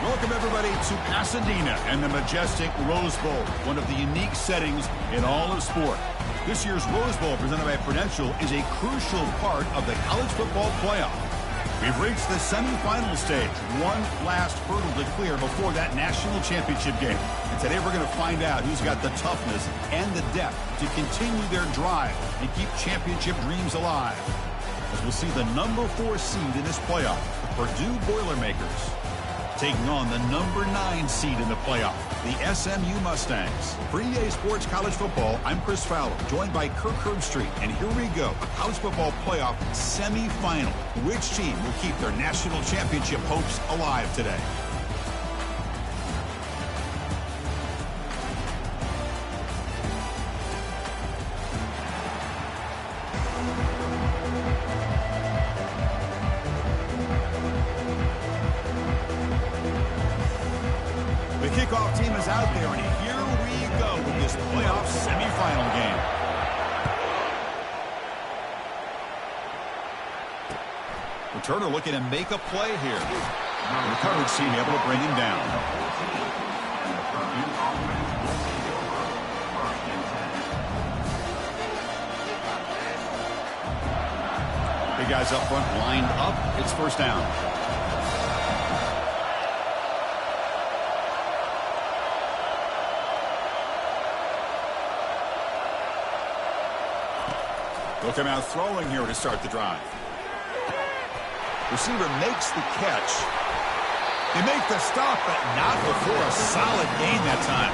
Welcome, everybody, to Pasadena and the majestic Rose Bowl, one of the unique settings in all of sport. This year's Rose Bowl, presented by Prudential, is a crucial part of the college football playoff. We've reached the semifinal stage, one last hurdle to clear before that national championship game. And today we're going to find out who's got the toughness and the depth to continue their drive and keep championship dreams alive. As we'll see the number 4 seed in this playoff, the Purdue Boilermakers, taking on the number 9 seed in the playoff, the SMU Mustangs. For EA Sports College Football, I'm Chris Fowler, joined by Kirk Herbstreit, and here we go, a college football playoff semifinal. Which team will keep their national championship hopes alive today? The kickoff team is out there, and here we go with this playoff semifinal game. Returner looking to make a play here. And the coverage team able to bring him down. Big guys up front lined up. It's first down. They'll come out throwing here to start the drive. Receiver makes the catch. They make the stop, but not before a solid gain that time.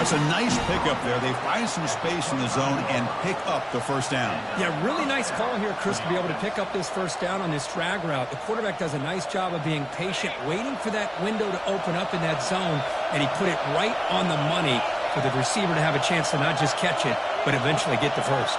That's a nice pickup there. They find some space in the zone and pick up the first down. Yeah, really nice call here, Chris, to be able to pick up this first down on this drag route. The quarterback does a nice job of being patient, waiting for that window to open up in that zone, and he put it right on the money for the receiver to have a chance to not just catch it, but eventually get the first.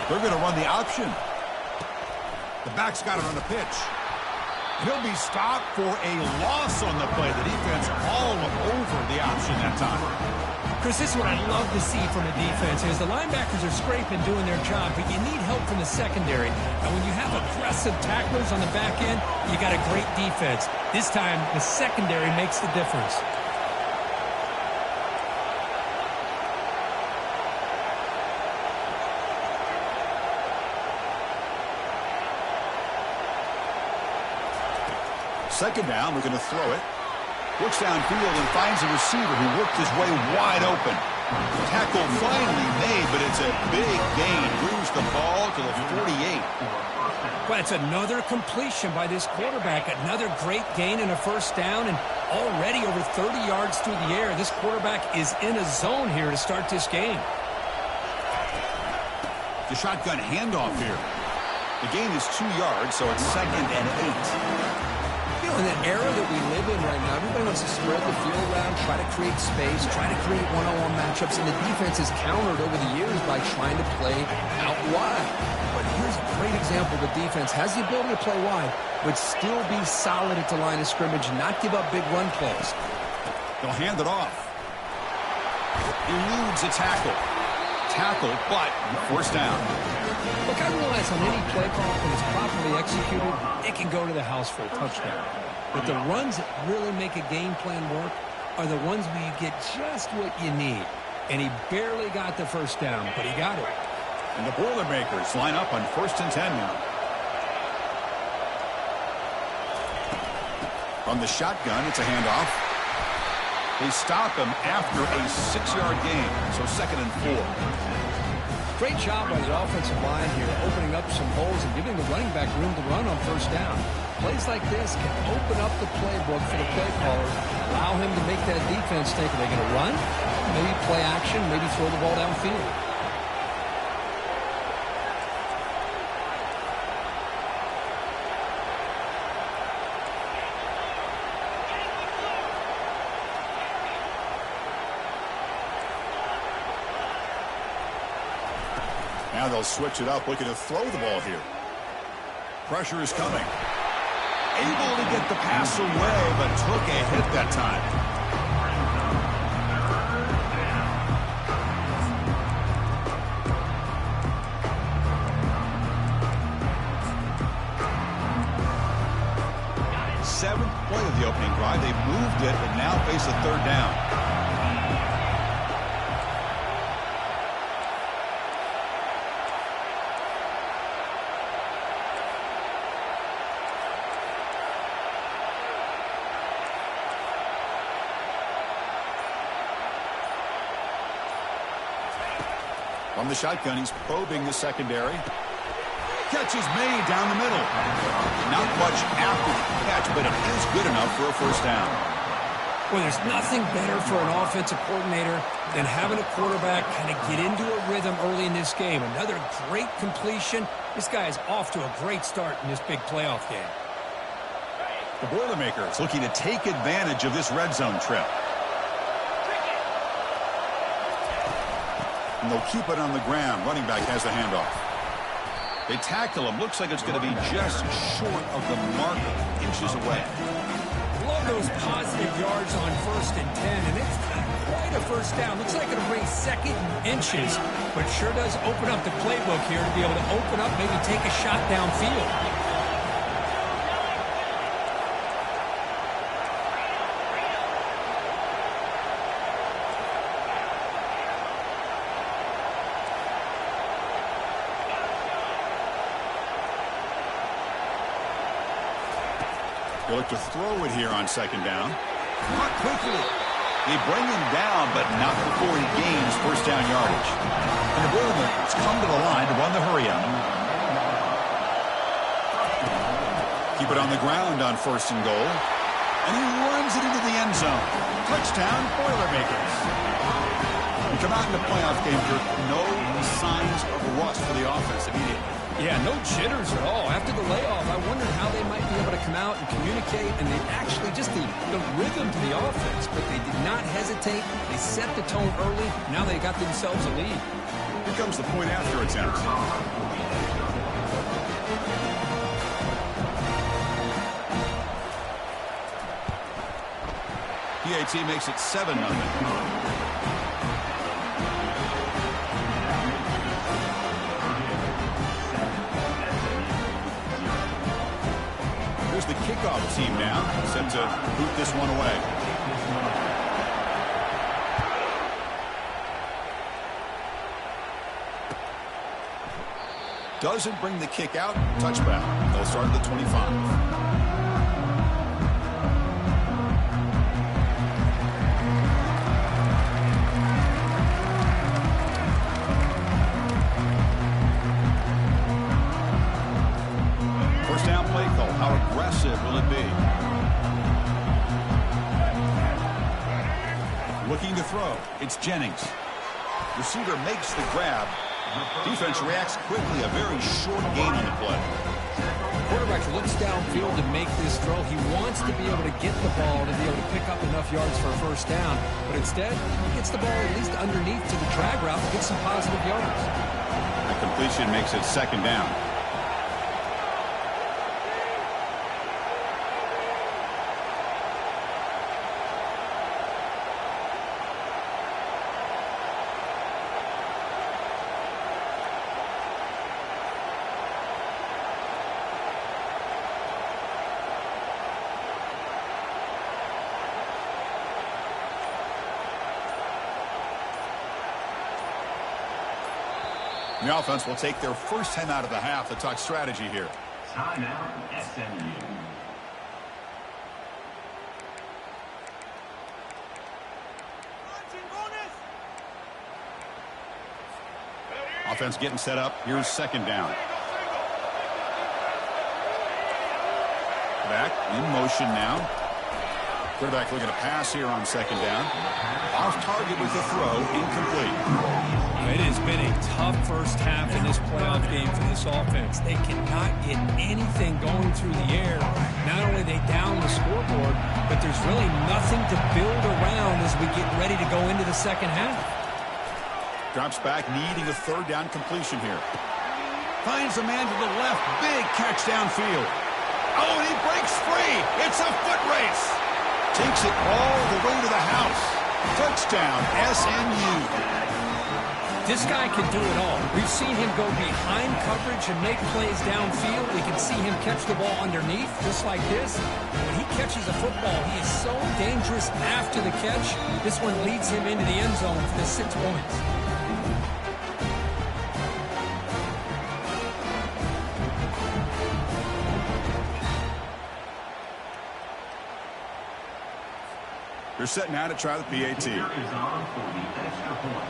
They're going to run the option. The back's got it on the pitch. He'll be stopped for a loss on the play. The defense all over the option that time. Chris, this is what I love to see from a defense is the linebackers are scraping, doing their job, but you need help from the secondary. And when you have aggressive tacklers on the back end, you got a great defense. This time, the secondary makes the difference. Second down, we're going to throw it. Looks downfield and finds a receiver who worked his way wide open. Tackle finally made, but it's a big gain. Moves the ball to the 48. Well, it's another completion by this quarterback. Another great gain and a first down, and already over 30 yards through the air. This quarterback is in a zone here to start this game. The shotgun handoff here. The gain is 2 yards, so it's 2nd and 8. In the era that we live in right now, everybody wants to spread the field around, try to create space, try to create one-on-one matchups, and the defense has countered over the years by trying to play out wide. But here's a great example. The defense has the ability to play wide, but still be solid at the line of scrimmage, not give up big run plays. They'll hand it off. Eludes a tackle. Tackle, but first down. Look, I realize on any play call, when it's properly executed, it can go to the house for a touchdown. But the runs that really make a game plan work are the ones where you get just what you need. And he barely got the first down, but he got it. And the Boilermakers line up on 1st and 10 now. From the shotgun, it's a handoff. They stop him after a 6-yard gain, so 2nd and 4. Great job by the offensive line here, opening up some holes and giving the running back room to run on first down. Plays like this can open up the playbook for the play caller, allow him to make that defense think, are they going to run? Maybe play action, maybe throw the ball downfield. Now they'll switch it up, looking to throw the ball here. Pressure is coming. Able to get the pass away, but took a hit that time. Seventh play of the opening drive. They moved it, but now face a third down. From the shotgun, he's probing the secondary. Catch is made down the middle. Not much after the catch, but it is good enough for a first down. Well, there's nothing better for an offensive coordinator than having a quarterback kind of get into a rhythm early in this game. Another great completion. This guy is off to a great start in this big playoff game. The Boilermakers looking to take advantage of this red zone trip. And they'll keep it on the ground. Running back has the handoff. They tackle him. Looks like it's going to be just short of the marker, inches away. Love those positive yards on 1st and 10, and it's not quite a first down. Looks like it'll bring second and inches, but sure does open up the playbook here to be able to open up, maybe take a shot downfield. They look to throw it here on second down. Not quickly. They bring him down, but not before he gains first down yardage. And the Boilermakers come to the line to run the hurry up. Keep it on the ground on 1st and goal. And he runs it into the end zone. Touchdown, Boilermakers. We come out in the playoff game here, no signs of rust for the offense immediately. Yeah, no jitters at all. After the layoff, I wondered how they might be able to come out and communicate, and they actually just the rhythm to the offense, but they did not hesitate. They set the tone early. Now they got themselves a lead. Here comes the point after attempt. PAT makes it 7-0. The kickoff team now set to boot this one away. Doesn't bring the kick out. Touchback. They'll start at the 25. Will it be? Looking to throw. It's Jennings. Receiver makes the grab. Defense reacts quickly. A very short gain on the play. Quarterback looks downfield to make this throw. He wants to be able to get the ball to be able to pick up enough yards for a first down. But instead, he gets the ball at least underneath to the drag route to get some positive yards. The completion makes it second down. The offense will take their first time out of the half to talk strategy here. Timeout, SMU. Offense getting set up. Here's second down. Back in motion now. Quarterback looking to pass here on second down. Off target with the throw, incomplete. It has been a tough first half in this playoff game for this offense. They cannot get anything going through the air. Not only are they down the scoreboard, but there's really nothing to build around as we get ready to go into the second half. Drops back, needing a third down completion here. Finds a man to the left. Big catch downfield. Oh, and he breaks free. It's a foot race. Takes it all the way to the house. Touchdown, SMU. This guy can do it all. We've seen him go behind coverage and make plays downfield. We can see him catch the ball underneath, just like this. When he catches a football, he is so dangerous after the catch. This one leads him into the end zone for the 6 points. They're set now to try the PAT. Is on for the extra point.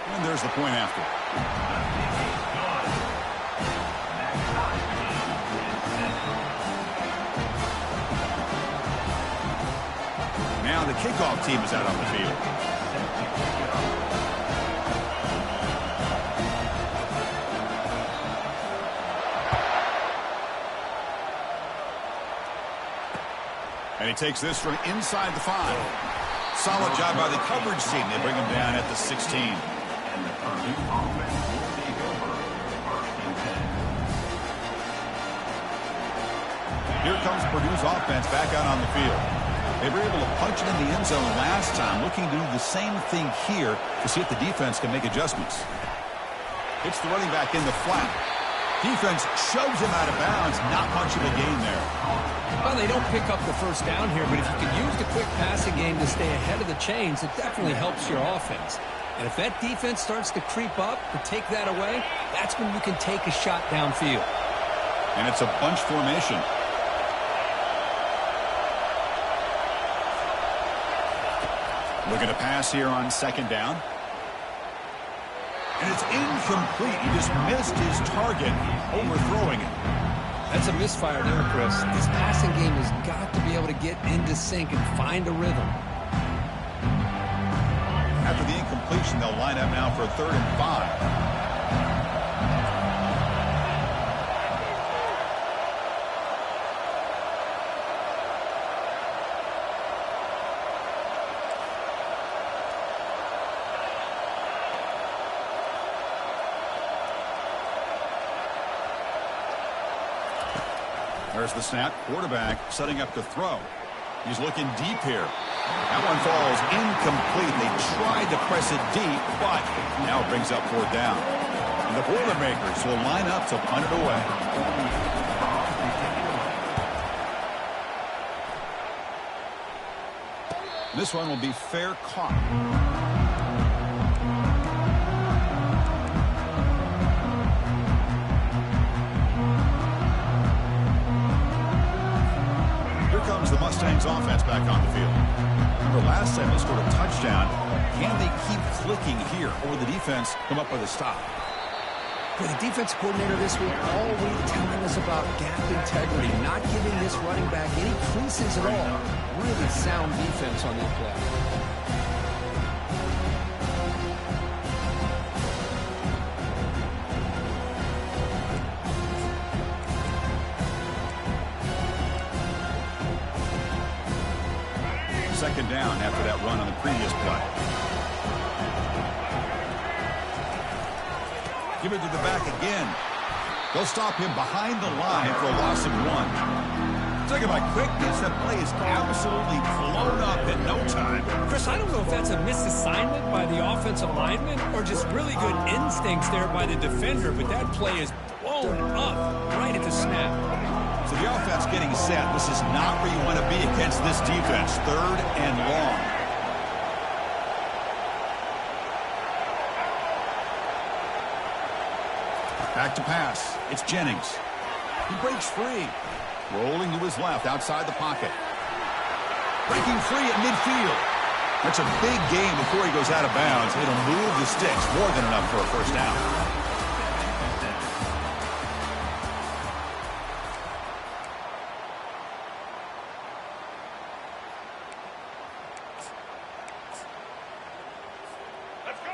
And there's the point after. Now the kickoff team is out on the field. And he takes this from inside the 5. Solid job by the coverage team. They bring him down at the 16. And the Purdue offense will take over 1st and 10. Here comes Purdue's offense back out on the field. They were able to punch it in the end zone last time, looking to do the same thing here to see if the defense can make adjustments. Hits the running back in the flat. Defense shoves him out of bounds. Not much of a gain there. Well, they don't pick up the first down here, but if you can use the quick passing game to stay ahead of the chains, it definitely helps your offense. And if that defense starts to creep up or take that away, that's when you can take a shot downfield. And it's a bunch formation. Looking to pass here on 2nd down. And it's incomplete. He just missed his target, overthrowing it. That's a misfire there, Chris. This passing game has got to be able to get into sync and find a rhythm. After the incompletion, they'll line up now for 3rd and 5. There's the snap. Quarterback setting up to throw. He's looking deep here. That one falls incomplete. They tried to press it deep, but now it brings up 4th down. And the Boilermakers will line up to punt it away. This one will be fair caught. Comes the Mustangs offense back on the field. Remember last time they scored a touchdown. Can they keep clicking here, or will the defense come up with a stop? For the defense coordinator this week, all week telling us about gap integrity, not giving this running back any creases at all. Really sound defense on that play. Second down after that run on the previous play. Give it to the back again. They'll stop him behind the line for a loss of 1. Talking about quickness, that play is absolutely blown up in no time. Chris, I don't know if that's a misassignment by the offensive lineman or just really good instincts there by the defender, but that play is blown up right at the snap. So the offense getting set. This is not where you want to be against this defense. 3rd and long. Back to pass. It's Jennings. He breaks free. Rolling to his left outside the pocket. Breaking free at midfield. That's a big gain before he goes out of bounds. It'll move the sticks. More than enough for a first down.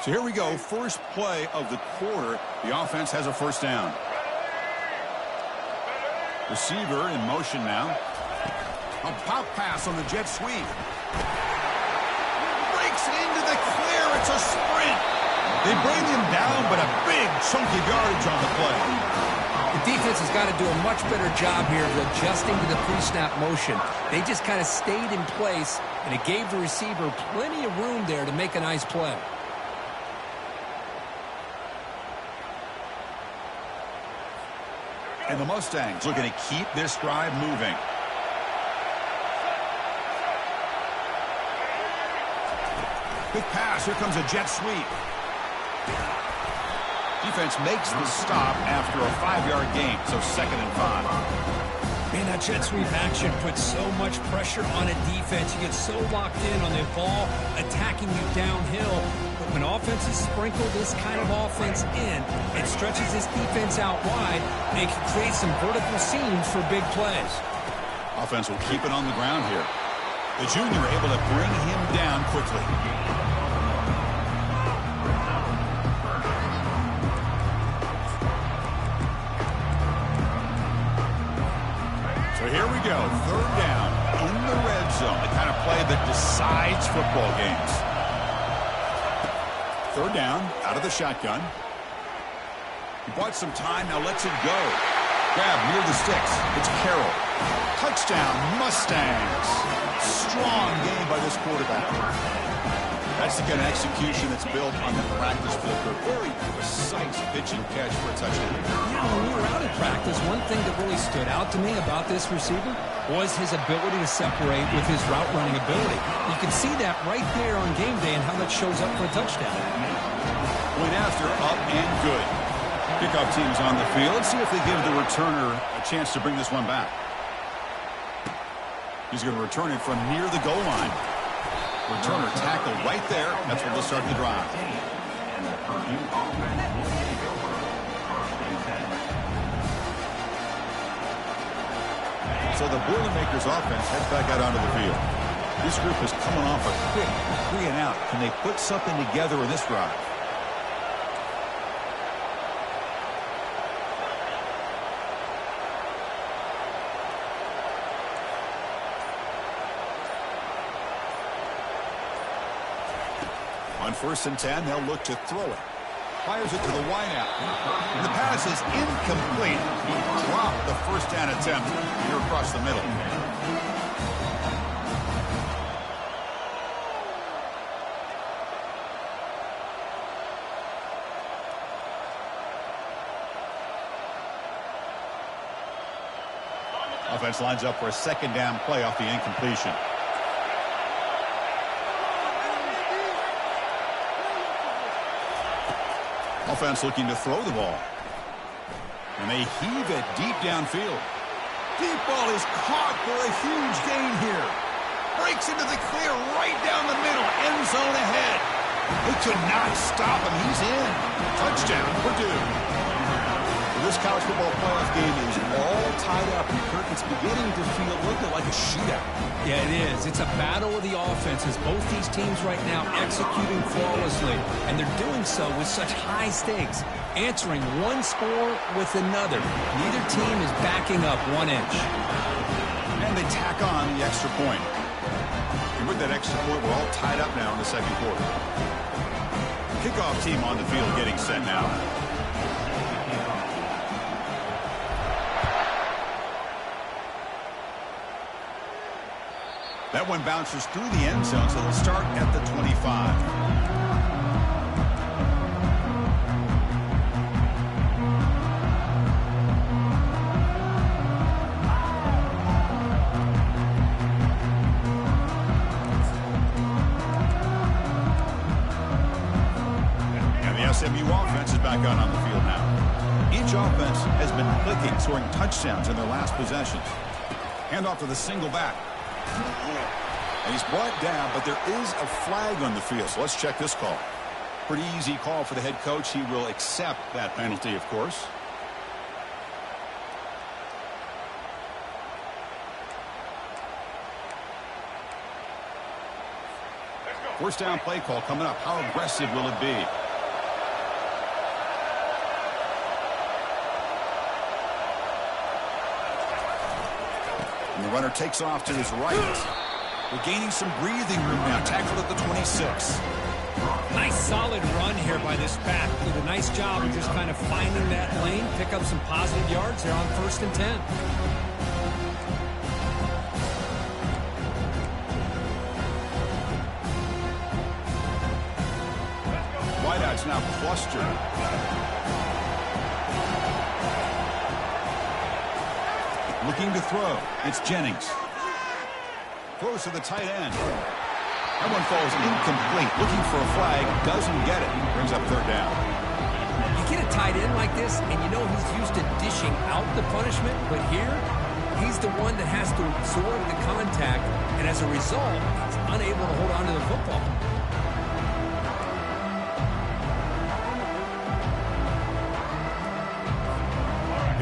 So here we go, first play of the quarter. The offense has a first down. Receiver in motion now. A pop pass on the jet sweep. Breaks into the clear. It's a sprint. They bring him down, but a big chunk of yardage on the play. The defense has got to do a much better job here of adjusting to the pre-snap motion. They just kind of stayed in place, and it gave the receiver plenty of room there to make a nice play. And the Mustangs looking to keep this drive moving. Quick pass. Here comes a jet sweep. Defense makes the stop after a 5-yard gain, so 2nd and 5. Man, that jet sweep action puts so much pressure on a defense. You get so locked in on the ball attacking you downhill. But when offenses sprinkle this kind of offense in, it stretches this defense out wide, and it can create some vertical seams for big plays. Offense will keep it on the ground here. The junior able to bring him down quickly. So here we go, 3rd down in the red zone, the kind of play that decides football games. 3rd down, out of the shotgun. He bought some time, now lets it go. Grab near the sticks. It's Carroll. Touchdown, Mustangs. Strong game by this quarterback. That's the kind of execution that's built on the practice field. A very precise pitch and catch for a touchdown. Yeah, when we were out at practice, one thing that really stood out to me about this receiver was his ability to separate with his route running ability. You can see that right there on game day and how that shows up for a touchdown. Point after, up and good. Kickoff team's on the field. Let's see if they give the returner a chance to bring this one back. He's going to return it from near the goal line. Returner tackle right there. That's where they'll start the drive. And the Purdue offense will take over 1st and 10. So the Boilermakers offense heads back out onto the field. This group is coming off a quick 3 and out. Can they put something together in this drive? On 1st and 10, they'll look to throw it. Fires it to the wideout. And the pass is incomplete. He dropped the 1st down attempt here across the middle. Offense lines up for a 2nd down play off the incompletion. Offense looking to throw the ball. And they heave it deep downfield. Deep ball is caught for a huge gain here. Breaks into the clear right down the middle. End zone ahead. They could not stop him. He's in. Touchdown, Purdue. This college football playoff game is all tied up. And Kirk, it's beginning to feel a little bit like a shootout. Yeah, it is. It's a battle of the offenses. Both these teams right now executing flawlessly, and they're doing so with such high stakes, answering one score with another. Neither team is backing up 1 inch. And they tack on the extra point. And with that extra point, we're all tied up now in the 2nd quarter. Kickoff team on the field getting set now. That one bounces through the end zone, so they'll start at the 25. And the SMU offense is back out on the field now. Each offense has been clicking, scoring touchdowns in their last possessions. Hand off to the single back. And he's brought down, but there is a flag on the field. So let's check this call. Pretty easy call for the head coach. He will accept that penalty, of course. First down play call coming up. How aggressive will it be? And the runner takes off to his right. They're gaining some breathing room now. Tackled at the 26. Nice solid run here by this back. Did a nice job of just kind of finding that lane, pick up some positive yards there on 1st and 10. Wideouts now clustered. Looking to throw. It's Jennings. Throws to the tight end. That one falls incomplete. Looking for a flag. Doesn't get it. Brings up 3rd down. You get a tight end like this, and you know he's used to dishing out the punishment, but here, he's the one that has to absorb the contact, and as a result, he's unable to hold on to the football.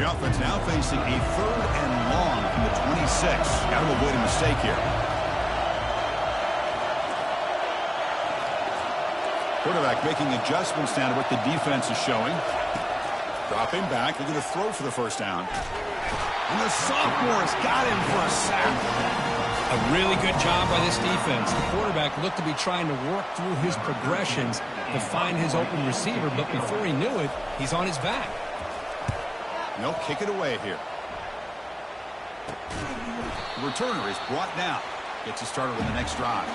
The offense now facing a 3rd and long from the 26. Got to avoid a mistake here. Quarterback making adjustments down to what the defense is showing. Dropping back, looking to throw for the 1st down. And the sophomore's got him for a sack. A really good job by this defense. The quarterback looked to be trying to work through his progressions to find his open receiver, but before he knew it, he's on his back. They'll kick it away here. The returner is brought down. Gets us started with the next drive.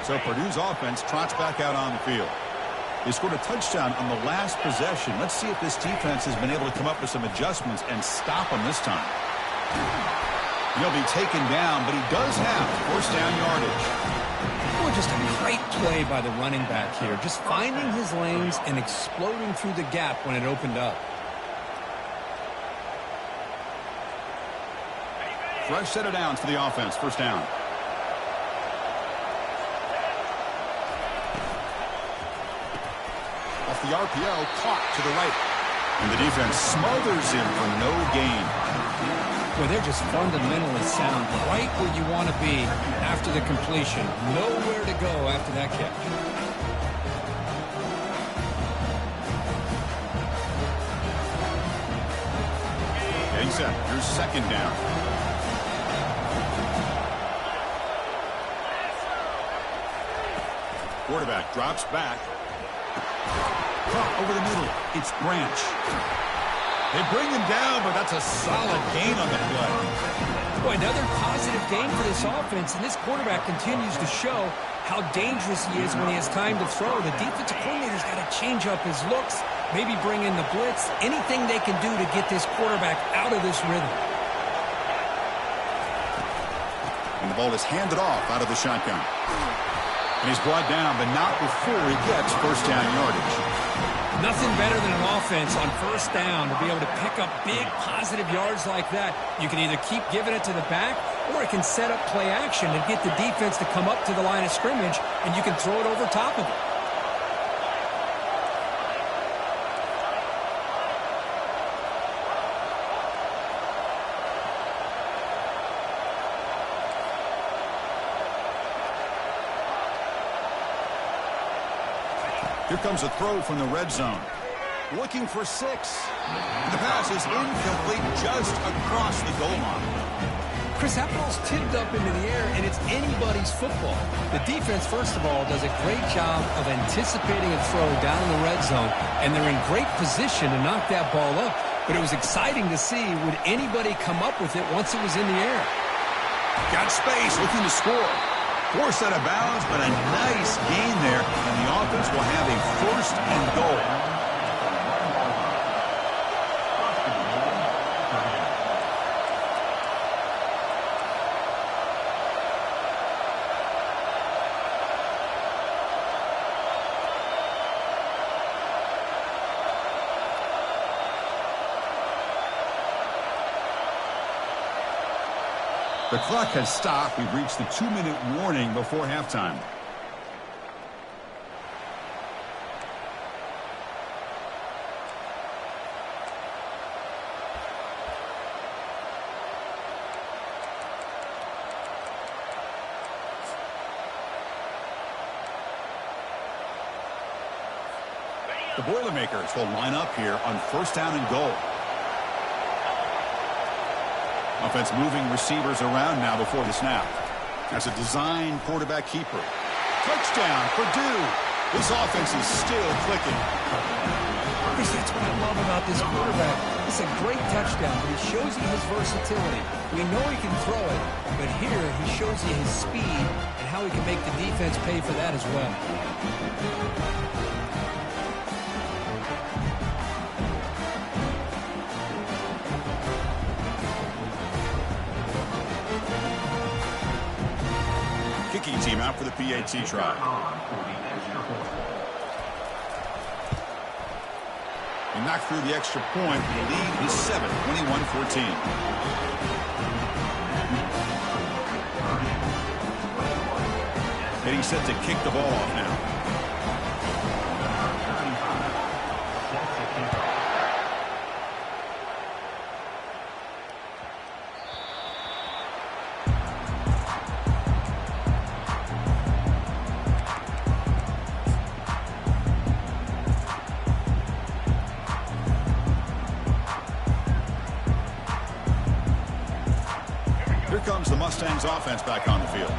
So Purdue's offense trots back out on the field. They scored a touchdown on the last possession. Let's see if this defense has been able to come up with some adjustments and stop them this time. He'll be taken down, but he does have 1st down yardage. Well, just a great play by the running back here. Just finding his lanes and exploding through the gap when it opened up. Fresh set of downs for the offense. 1st down. Off the RPO, caught to the right. And the defense smothers him for no gain. Well, they're just fundamentally sound right where you want to be after the completion. Nowhere to go after that catch. Getting set. Here's 2nd down. Quarterback drops back. Caught over the middle. It's Branch. They bring him down, but that's a solid gain on the play. Boy, another positive gain for this offense, and this quarterback continues to show how dangerous he is when he has time to throw. The defensive coordinator's got to change up his looks, maybe bring in the blitz, anything they can do to get this quarterback out of this rhythm. And the ball is handed off out of the shotgun. And he's brought down, but not before he gets 1st down yardage. Nothing better than an offense on 1st down to be able to pick up big positive yards like that. You can either keep giving it to the back, or it can set up play action and get the defense to come up to the line of scrimmage, and you can throw it over top of it. Here comes a throw from the red zone. Looking for 6. The pass is incomplete just across the goal line. Chris, that ball's tipped up into the air, and it's anybody's football. The defense, first of all, does a great job of anticipating a throw down in the red zone, and they're in great position to knock that ball up. But it was exciting to see, would anybody come up with it once it was in the air? Got space, looking to score. Forced out of bounds, but a nice gain there, and the offense will have a 1st and goal. The clock has stopped. We've reached the 2-minute warning before halftime. The Boilermakers will line up here on first down and goal. Offense moving receivers around now before the snap. As a design quarterback keeper. Touchdown, Purdue. This offense is still clicking. That's what I love about this quarterback. It's a great touchdown, but he shows you his versatility. We know he can throw it, but here he shows you his speed and how he can make the defense pay for that as well. Kicking team out for the PAT try. He knocked through the extra point. The lead is 7, 21-14. Getting set to kick the ball off now. Comes the Mustangs offense back on the field.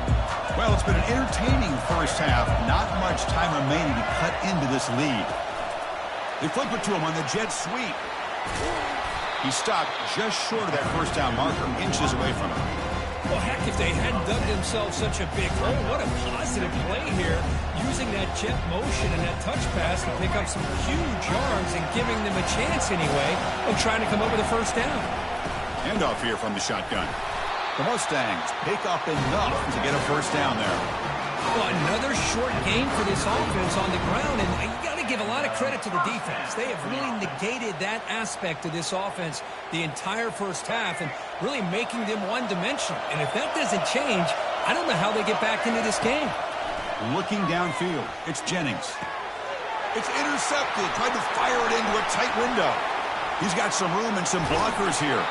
Well, it's been an entertaining first half. Not much time remaining to cut into this lead. They flip it to him on the jet sweep. He stopped just short of that first down marker, inches away from it. Well, heck, if they hadn't dug themselves such a big hole, what a positive play here. Using that jet motion and that touch pass to pick up some huge yards and giving them a chance anyway of trying to come up with a first down. Handoff here from the shotgun. The Mustangs pick up enough to get a first down there. Well, another short game for this offense on the ground, and you got to give a lot of credit to the defense. They have really negated that aspect of this offense the entire first half and really making them one-dimensional. And if that doesn't change, I don't know how they get back into this game. Looking downfield, it's Jennings. It's intercepted, tried to fire it into a tight window. He's got some room and some blockers here.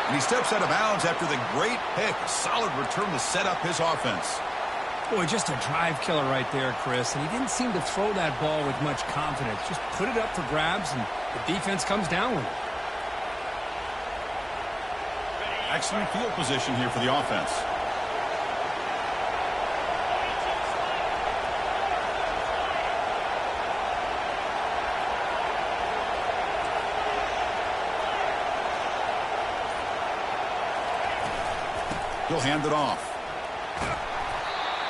And he steps out of bounds after the great pick. A solid return to set up his offense. Boy, just a drive killer right there, Chris. And he didn't seem to throw that ball with much confidence. Just put it up for grabs, and the defense comes down with it. Excellent field position here for the offense. He'll hand it off.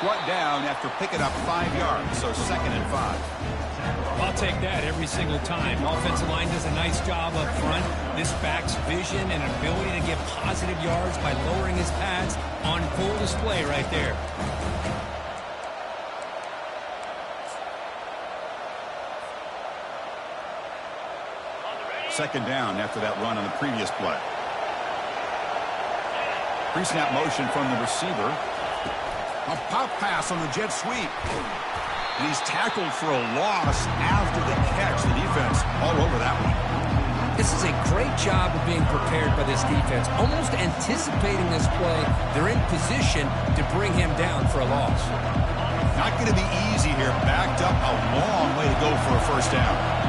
Brought down after picking up 5 yards, so 2nd and 5. I'll take that every single time. Offensive line does a nice job up front. This back's vision and ability to get positive yards by lowering his pads on full display right there. Second down after that run on the previous play. Pre-snap motion from the receiver. A pop pass on the jet sweep. And he's tackled for a loss after the catch. The defense all over that one. This is a great job of being prepared by this defense. Almost anticipating this play, they're in position to bring him down for a loss. Not going to be easy here. Backed up a long way to go for a first down.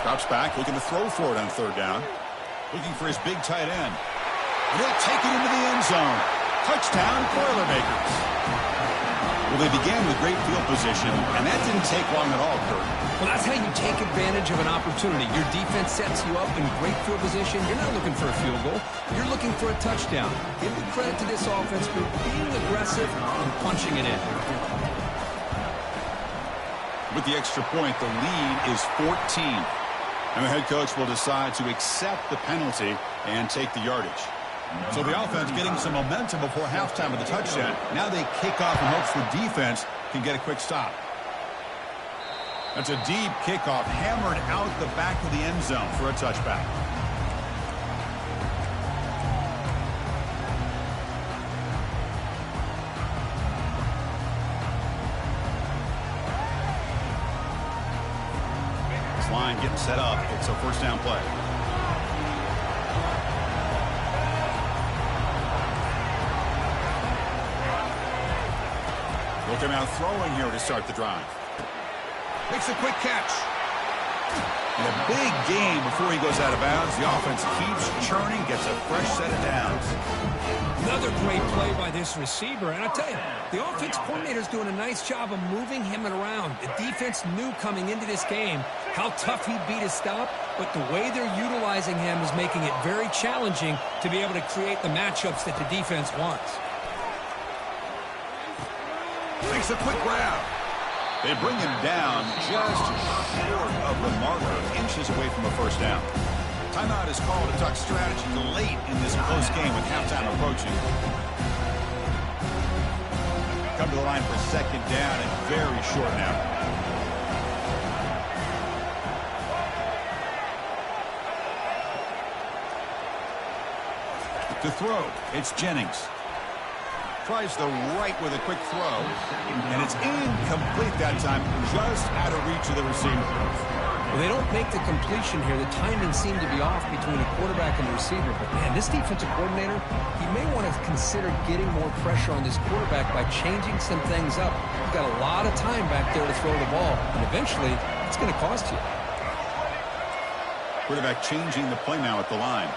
Drops back, looking to throw for it on 3rd down. Looking for his big tight end. And he'll take it into the end zone. Touchdown, Boilermakers. Well, they began with great field position, and that didn't take long at all, Kurt. Well, that's how you take advantage of an opportunity. Your defense sets you up in great field position. You're not looking for a field goal. You're looking for a touchdown. Give the credit to this offense for being aggressive and punching it in. With the extra point, the lead is 14. And the head coach will decide to accept the penalty and take the yardage. So the offense getting some momentum before halftime with the touchdown. Now they kick off in hopes the defense can get a quick stop. That's a deep kickoff, hammered out the back of the end zone for a touchback. Line getting set up. It's a first down play. Look him out throwing here to start the drive. Makes a quick catch. And a big game before he goes out of bounds. The offense keeps churning, gets a fresh set of downs. Another great play by this receiver. And I tell you, the offense coordinator's doing a nice job of moving him around. The defense knew coming into this game how tough he'd be to stop, but the way they're utilizing him is making it very challenging to be able to create the matchups that the defense wants. Makes a quick grab. They bring him down just short of the marker, inches away from a first down. Timeout is called to talk strategy late in this close game with halftime approaching. Come to the line for second down and very short now. To throw, it's Jennings. Tries the right with a quick throw, and it's incomplete that time, just out of reach of the receiver. Well, they don't make the completion here. The timing seemed to be off between the quarterback and the receiver. But, man, this defensive coordinator, he may want to consider getting more pressure on this quarterback by changing some things up. You've got a lot of time back there to throw the ball, and eventually it's going to cost you. Quarterback changing the play now at the line.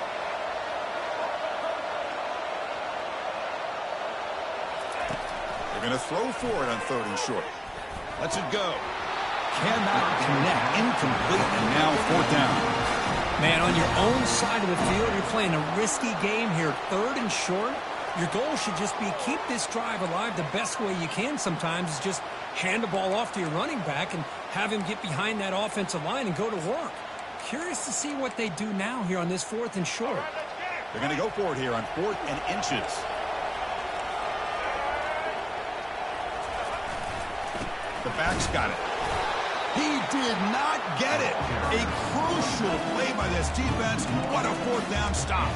They're going to throw for it on 3rd and short. Lets it go. Cannot connect. Incomplete, and now 4th down. Man, on your own side of the field, you're playing a risky game here. 3rd and short. Your goal should just be keep this drive alive the best way you can sometimes is just hand the ball off to your running back and have him get behind that offensive line and go to work. Curious to see what they do now here on this 4th and short. They're going to go for it here on 4th and inches. The back's got it. He did not get it. A crucial play by this defense. What a 4th down stop.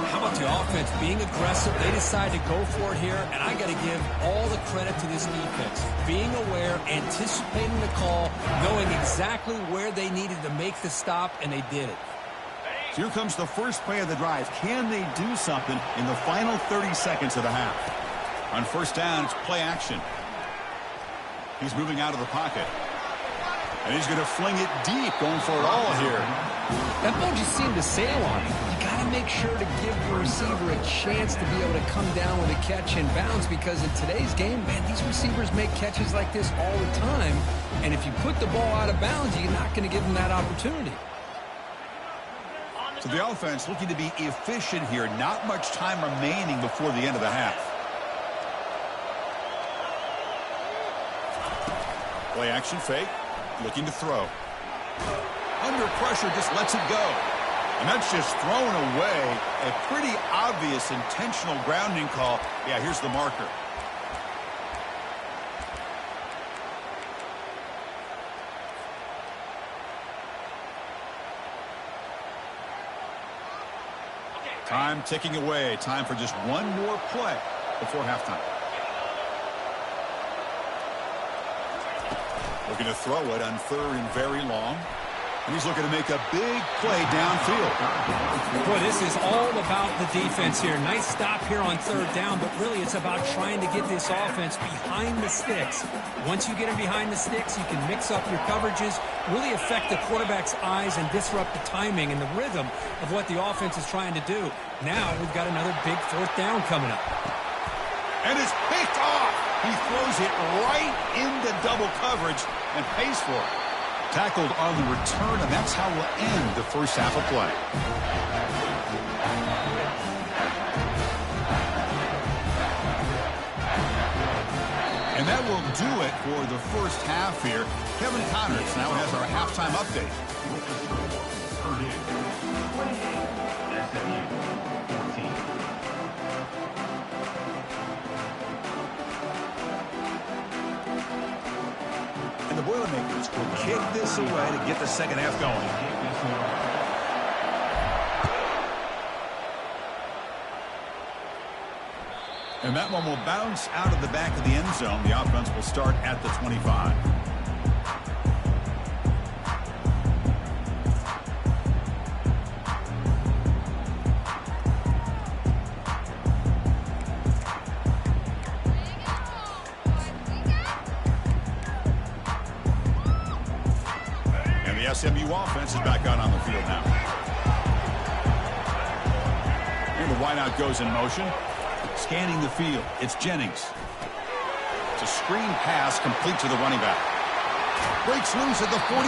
How about the offense being aggressive? They decide to go for it here, and I got to give all the credit to this defense. Being aware, anticipating the call, knowing exactly where they needed to make the stop, and they did it. So here comes the first play of the drive. Can they do something in the final 30 seconds of the half? On 1st down, it's play action. He's moving out of the pocket. And he's going to fling it deep, going for it all here. That ball just seemed to sail on him. You got to make sure to give your receiver a chance to be able to come down with a catch and bounce because in today's game, man, these receivers make catches like this all the time. And if you put the ball out of bounds, you're not going to give them that opportunity. So the offense looking to be efficient here. Not much time remaining before the end of the half. Play action fake. Looking to throw. Under pressure, just lets it go. And that's just thrown away. A pretty obvious intentional grounding call. Yeah, here's the marker. Time ticking away. Time for just one more play before halftime. Looking to throw it on 3rd and very long. And he's looking to make a big play downfield. Boy, this is all about the defense here. Nice stop here on 3rd down, but really it's about trying to get this offense behind the sticks. Once you get them behind the sticks, you can mix up your coverages, really affect the quarterback's eyes and disrupt the timing and the rhythm of what the offense is trying to do. Now we've got another big 4th down coming up. And it's picked off. He throws it right into double coverage and pays for it. Tackled on the return, and that's how we'll end the first half of play. And that will do it for the first half here. Kevin Connors now has our halftime update. Purdue 28, SMU 14. And the Boilermakers will kick this away to get the second half going. And that one will bounce out of the back of the end zone. The offense will start at the 25. The SMU offense is back out on the field now. And the wideout goes in motion. Scanning the field, it's Jennings. It's a screen pass complete to the running back. Breaks loose at the 45.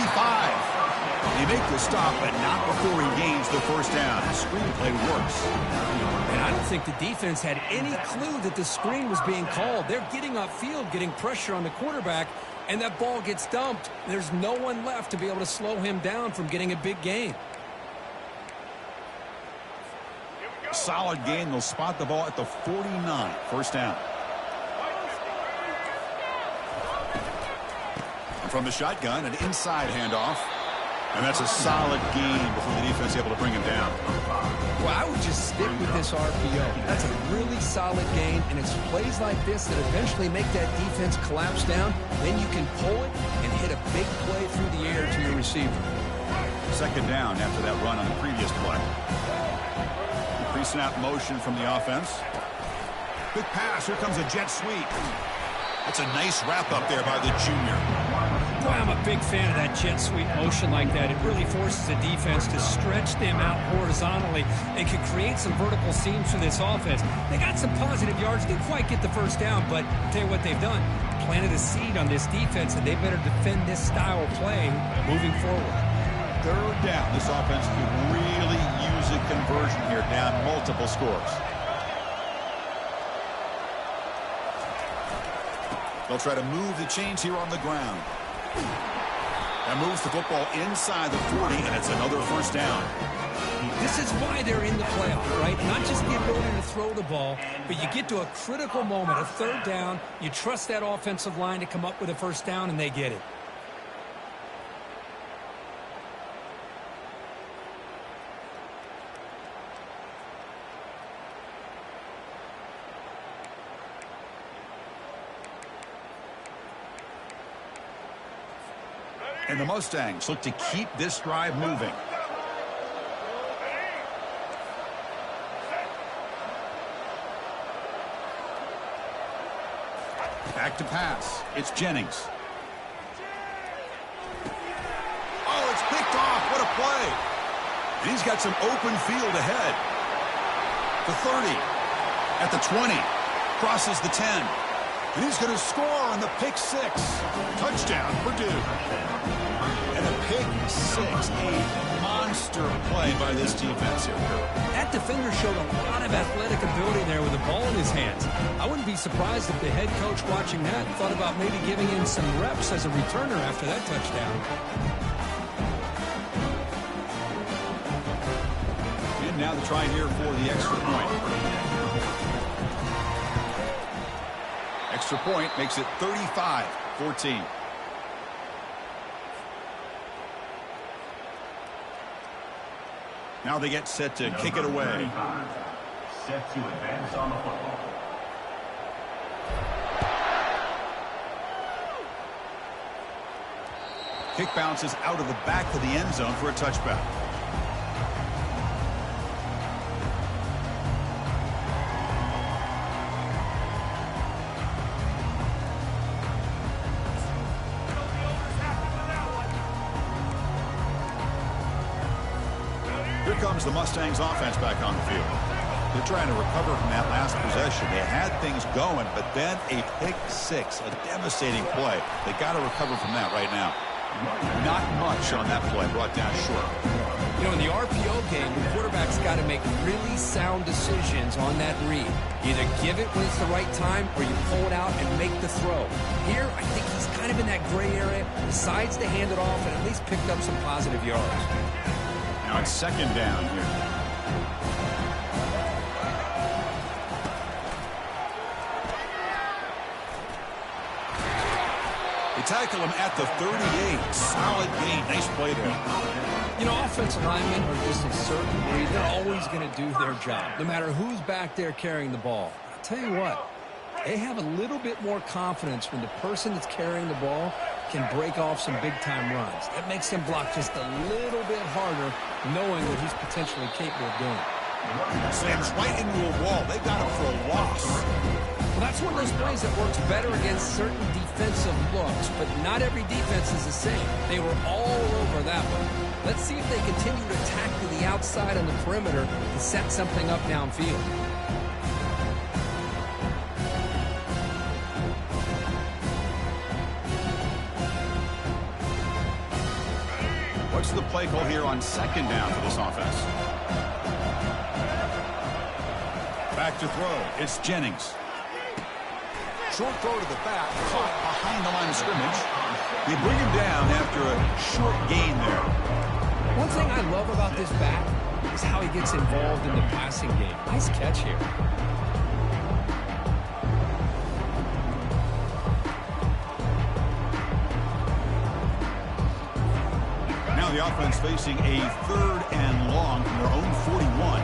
They make the stop, but not before he gains the first down. The screen play works. And I don't think the defense had any clue that the screen was being called. They're getting upfield, getting pressure on the quarterback, and that ball gets dumped. There's no one left to be able to slow him down from getting a big gain. Solid gain. They'll spot the ball at the 49. First down. And from the shotgun, an inside handoff. And that's a solid gain before the defense is able to bring him down. Well, I would just stick with this RPO. That's a really solid gain, and it's plays like this that eventually make that defense collapse down. Then you can pull it and hit a big play through the air to your receiver. Second down after that run on the previous play. Pre-snap motion from the offense. Quick pass. Here comes a jet sweep. That's a nice wrap-up there by the junior. Boy, I'm a big fan of that jet sweep motion like that. It really forces the defense to stretch them out horizontally and can create some vertical seams for this offense. They got some positive yards. Didn't quite get the first down, but I'll tell you what they've done. Planted a seed on this defense, and they better defend this style of play moving forward. Third down. This offense could really use a conversion here, down multiple scores. They'll try to move the chains here on the ground. That moves the football inside the 40, and it's another first down. This is why they're in the playoff, right? Not just the ability to throw the ball, but you get to a critical moment, a third down. You trust that offensive line to come up with a first down, and they get it. And the Mustangs look to keep this drive moving. Back to pass. It's Jennings. Oh, it's picked off. What a play. And he's got some open field ahead. The 30. At the 20. Crosses the 10. And he's going to score on the pick six. Touchdown, Purdue. And a pick six, a monster play by this defense here. That defender showed a lot of athletic ability there with the ball in his hands. I wouldn't be surprised if the head coach watching that thought about maybe giving him some reps as a returner after that touchdown. And now the try here for the extra point. Extra point makes it 35-14. Now they get set to kick it away. Set to advance on the football. Kick bounces out of the back of the end zone for a touchback. Here comes the Mustangs offense back on the field. They're trying to recover from that last possession. They had things going, but then a pick six, a devastating play. They got to recover from that right now. Not much on that play, brought down short. You know, in the RPO game, the quarterback's got to make really sound decisions on that read. Either give it when it's the right time or you pull it out and make the throw. Here, I think he's kind of in that gray area, decides to hand it off and at least picked up some positive yards. Now it's second down here. They tackle him at the 38. Solid gain. Nice play there. You know, offensive linemen are just a certain breed. They're always going to do their job, no matter who's back there carrying the ball. I'll tell you what, they have a little bit more confidence when the person that's carrying the ball can break off some big-time runs. That makes him block just a little bit harder, knowing what he's potentially capable of doing. Slams right into a wall. They got him for a loss. Well, that's one of those plays that works better against certain defensive looks, but not every defense is the same. They were all over that one. Let's see if they continue to attack to the outside on the perimeter to set something up downfield. What's the play call here on second down for this offense? Back to throw. It's Jennings. Short throw to the back, caught behind the line of scrimmage. They bring him down after a short gain there. One thing I love about this back is how he gets involved in the passing game. Nice catch here. Now the offense facing a 3rd and long from their own 41.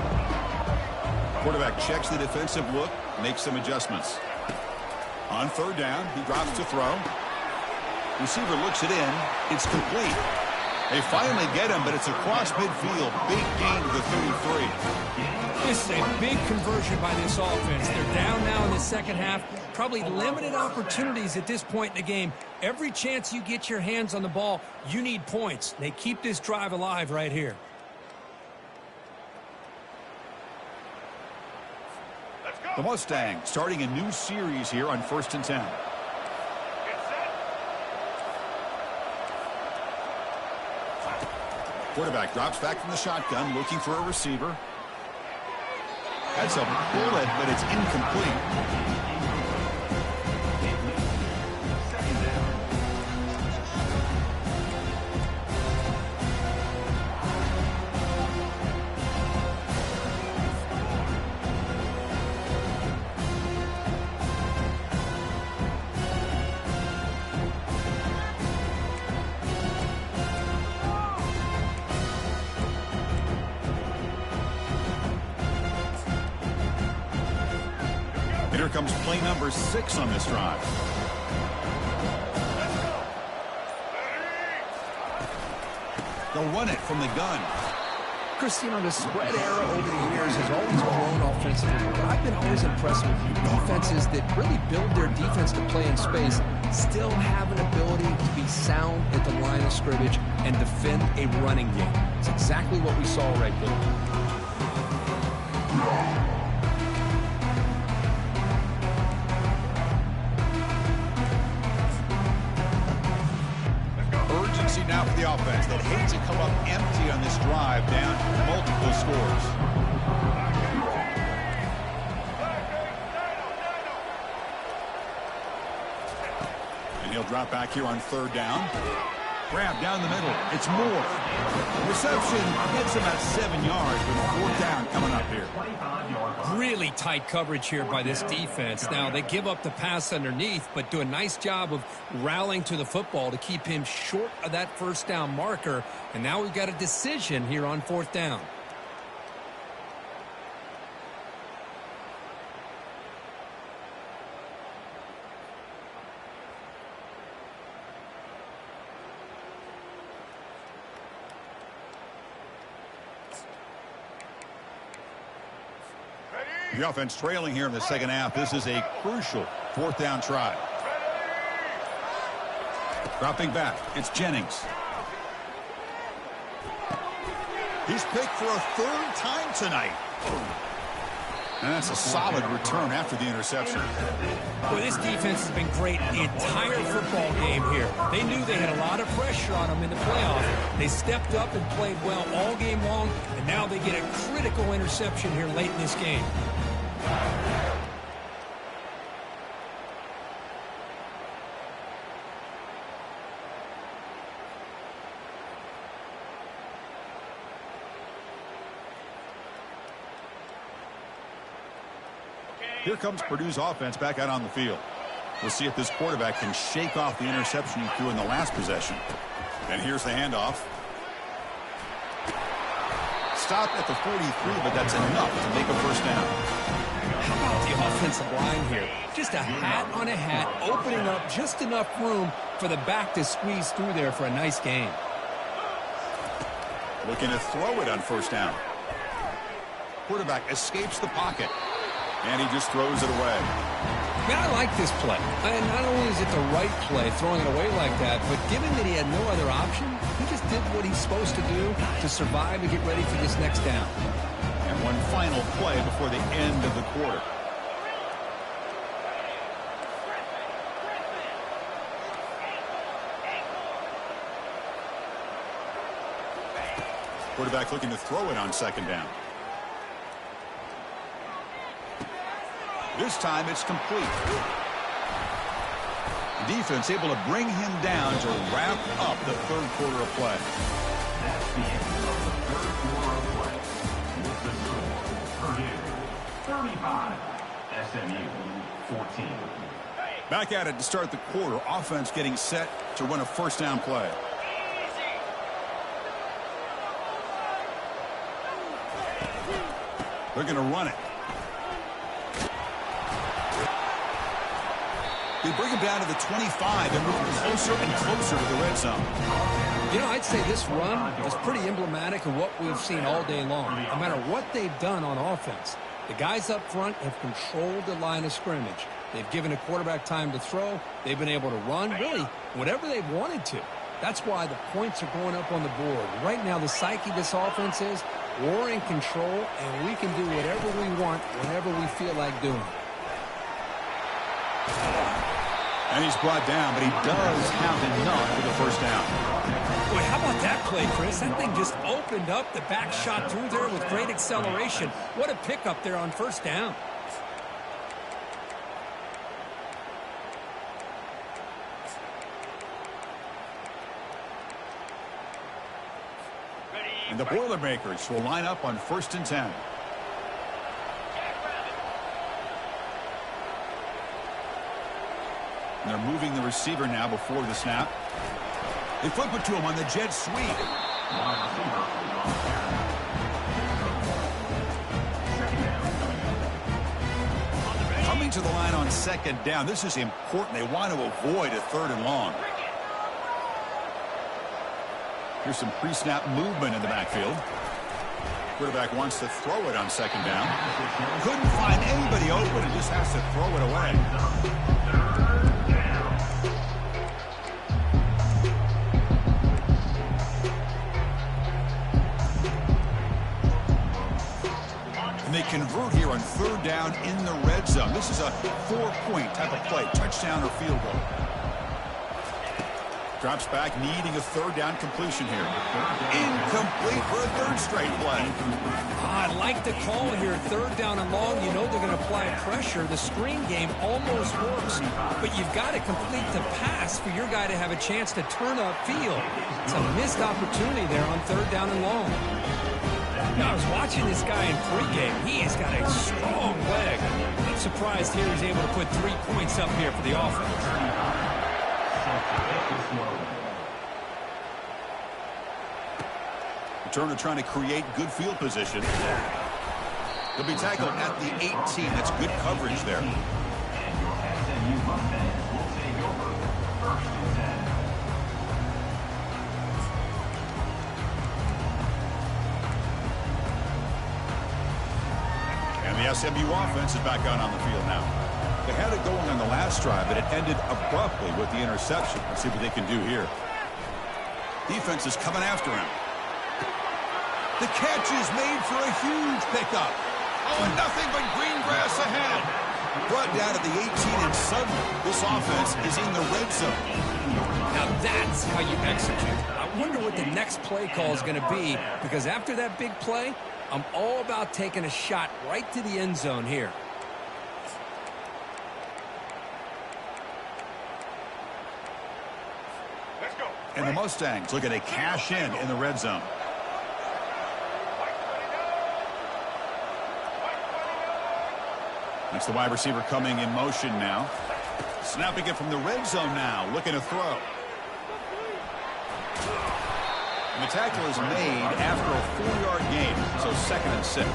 Quarterback checks the defensive look, makes some adjustments. On 3rd down, he drops to throw. Receiver looks it in. It's complete. They finally get him, but it's across midfield. Big gain to the 33. This is a big conversion by this offense. They're down now in the second half. Probably limited opportunities at this point in the game. Every chance you get your hands on the ball, you need points. They keep this drive alive right here. The Mustangs starting a new series here on 1st and 10. Quarterback drops back from the shotgun, looking for a receiver. That's a bullet, but it's incomplete. Here comes play number 6 on this drive. They'll run it from the gun. Christine, the spread era over the years has always grown offensively, but I've been always impressed with defenses that really build their defense to play in space, still have an ability to be sound at the line of scrimmage and defend a running game. It's exactly what we saw right there. Now for the offense that hates to come up empty on this drive, down multiple scores. And he'll drop back here on 3rd down. Grab down the middle. It's Moore. Reception gets him at 7 yards, but 4th down coming up here. Really tight coverage here by this defense. Now, they give up the pass underneath, but do a nice job of rallying to the football to keep him short of that 1st down marker. And now we've got a decision here on 4th down. The offense trailing here in the second half. This is a crucial 4th down try. Dropping back, it's Jennings. He's picked for a 3rd time tonight. And that's a solid return after the interception. Boy, this defense has been great the entire football game here. They knew they had a lot of pressure on them in the playoffs. They stepped up and played well all game long, and now they get a critical interception here late in this game. Here comes Purdue's offense back out on the field. We'll see if this quarterback can shake off the interception he threw in the last possession. And here's the handoff. Stopped at the 43, but that's enough to make a 1st down. How about the offensive line here? Just a hat on a hat, opening up just enough room for the back to squeeze through there for a nice gain. Looking to throw it on 1st down. Quarterback escapes the pocket. And he just throws it away. Man, I like this play. And not only is it the right play, throwing it away like that, but given that he had no other option, he just did what he's supposed to do to survive and get ready for this next down. And one final play before the end of the quarter. Quarterback looking to throw it on second down. This time it's complete. Defense able to bring him down to wrap up the third quarter of play. That's the end of the third quarter of play. With the score, Purdue 35, SMU 14. Back at it to start the quarter. Offense getting set to run a first down play. They're going to run it. They bring him down to the 25 and move closer and closer to the red zone. You know, I'd say this run is pretty emblematic of what we've seen all day long. No matter what they've done on offense, the guys up front have controlled the line of scrimmage. They've given a quarterback time to throw. They've been able to run, really, whatever they've wanted to. That's why the points are going up on the board. Right now, the psyche of this offense is we're in control, and we can do whatever we want whenever we feel like doing it. And he's brought down, but he does have enough for the first down. Boy, how about that play, Chris? That thing just opened up. The back shot through there with great acceleration. What a pickup there on first down. And the Boilermakers will line up on 1st and 10. And they're moving the receiver now before the snap. They flip it to him on the jet sweep. Coming to the line on second down. This is important. They want to avoid a 3rd and long. Here's some pre-snap movement in the backfield. Quarterback wants to throw it on second down. Couldn't find anybody open and just has to throw it away. And they convert here on 3rd down in the red zone. This is a 4-point type of play, touchdown or field goal. Drops back, needing a 3rd down completion here. Incomplete for a 3rd straight play. I like the call here. 3rd down and long. You know they're going to apply pressure. The screen game almost works, but you've got to complete the pass for your guy to have a chance to turn upfield. It's a missed opportunity there on 3rd down and long. Now, I was watching this guy in pregame. He has got a strong leg. I'm surprised here he's able to put 3 points up here for the offense. Turner trying to create good field position. He'll be tackled at the 18. That's good coverage there. And the SMU offense is back out on the field now. They had it going on the last drive, but it ended abruptly with the interception. Let's see what they can do here. Defense is coming after him. The catch is made for a huge pickup. Oh, and nothing but green grass ahead. Brought down to the 18, and suddenly this offense is in the red zone. Now that's how you execute. I wonder what the next play call is going to be, because after that big play, I'm all about taking a shot right to the end zone here. And the Mustangs looking to cash in the red zone. That's the wide receiver coming in motion now. Snapping it from the red zone now, looking to throw. And the tackle is made after a 4-yard gain, so 2nd and 6.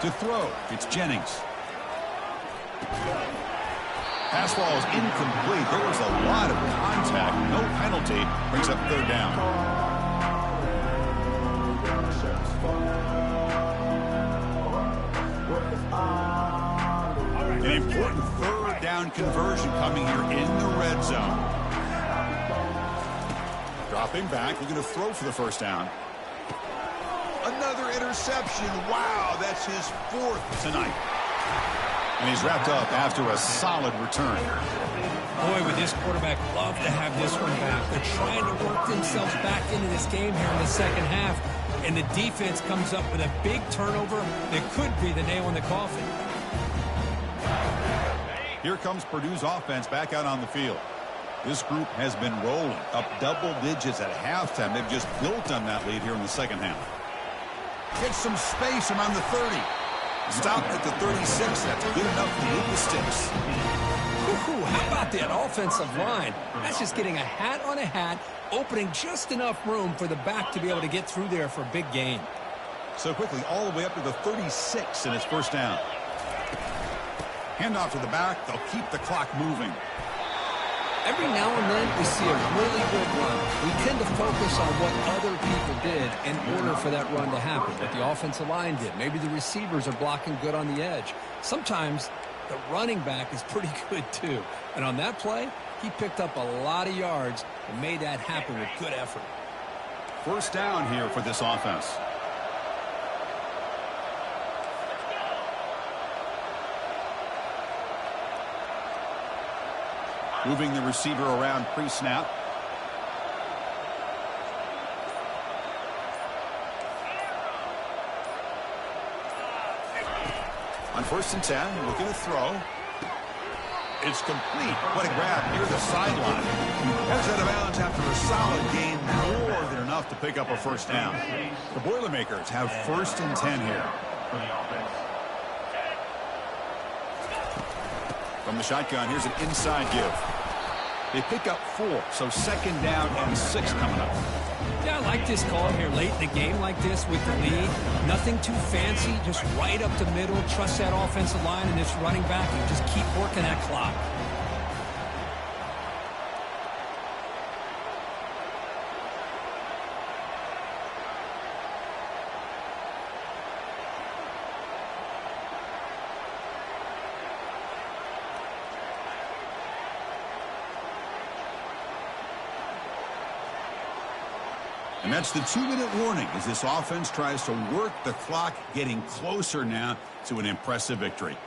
To throw, it's Jennings. Pass ball is incomplete. There was a lot of contact. No penalty. Brings up 3rd down. An important third down conversion coming here in the red zone. Dropping back, looking to throw for the first down. Another interception. Wow, that's his 4th tonight. And he's wrapped up after a solid return. Boy, would this quarterback love to have this one back. They're trying to work themselves back into this game here in the second half. And the defense comes up with a big turnover that could be the nail in the coffin. Here comes Purdue's offense back out on the field. This group has been rolling up double digits at halftime. They've just built on that lead here in the second half. Gets some space around the 30. Stopped at the 36. That's good enough to move the sticks. How about that offensive line? That's just getting a hat on a hat, opening just enough room for the back to be able to get through there for a big gain. So quickly, all the way up to the 36 in his first down. Handoff to the back. They'll keep the clock moving. Every now and then we see a really good run. We tend to focus on what other people did in order for that run to happen. What the offensive line did. Maybe the receivers are blocking good on the edge. Sometimes the running back is pretty good too. And on that play, he picked up a lot of yards and made that happen with good effort. First down here for this offense. Moving the receiver around pre-snap. On 1st and 10, looking to throw. It's complete. What a grab near the sideline. Heads out of bounds after a solid gain, more than enough to pick up a first down. The Boilermakers have 1st and 10 here. From the shotgun, here's an inside give. They pick up 4, so 2nd down and 6 coming up. Yeah, I like this call here late in the game like this with the lead. Nothing too fancy, just right up the middle. Trust that offensive line and this running back and just keep working that clock. And that's the 2-minute warning as this offense tries to work the clock, getting closer now to an impressive victory.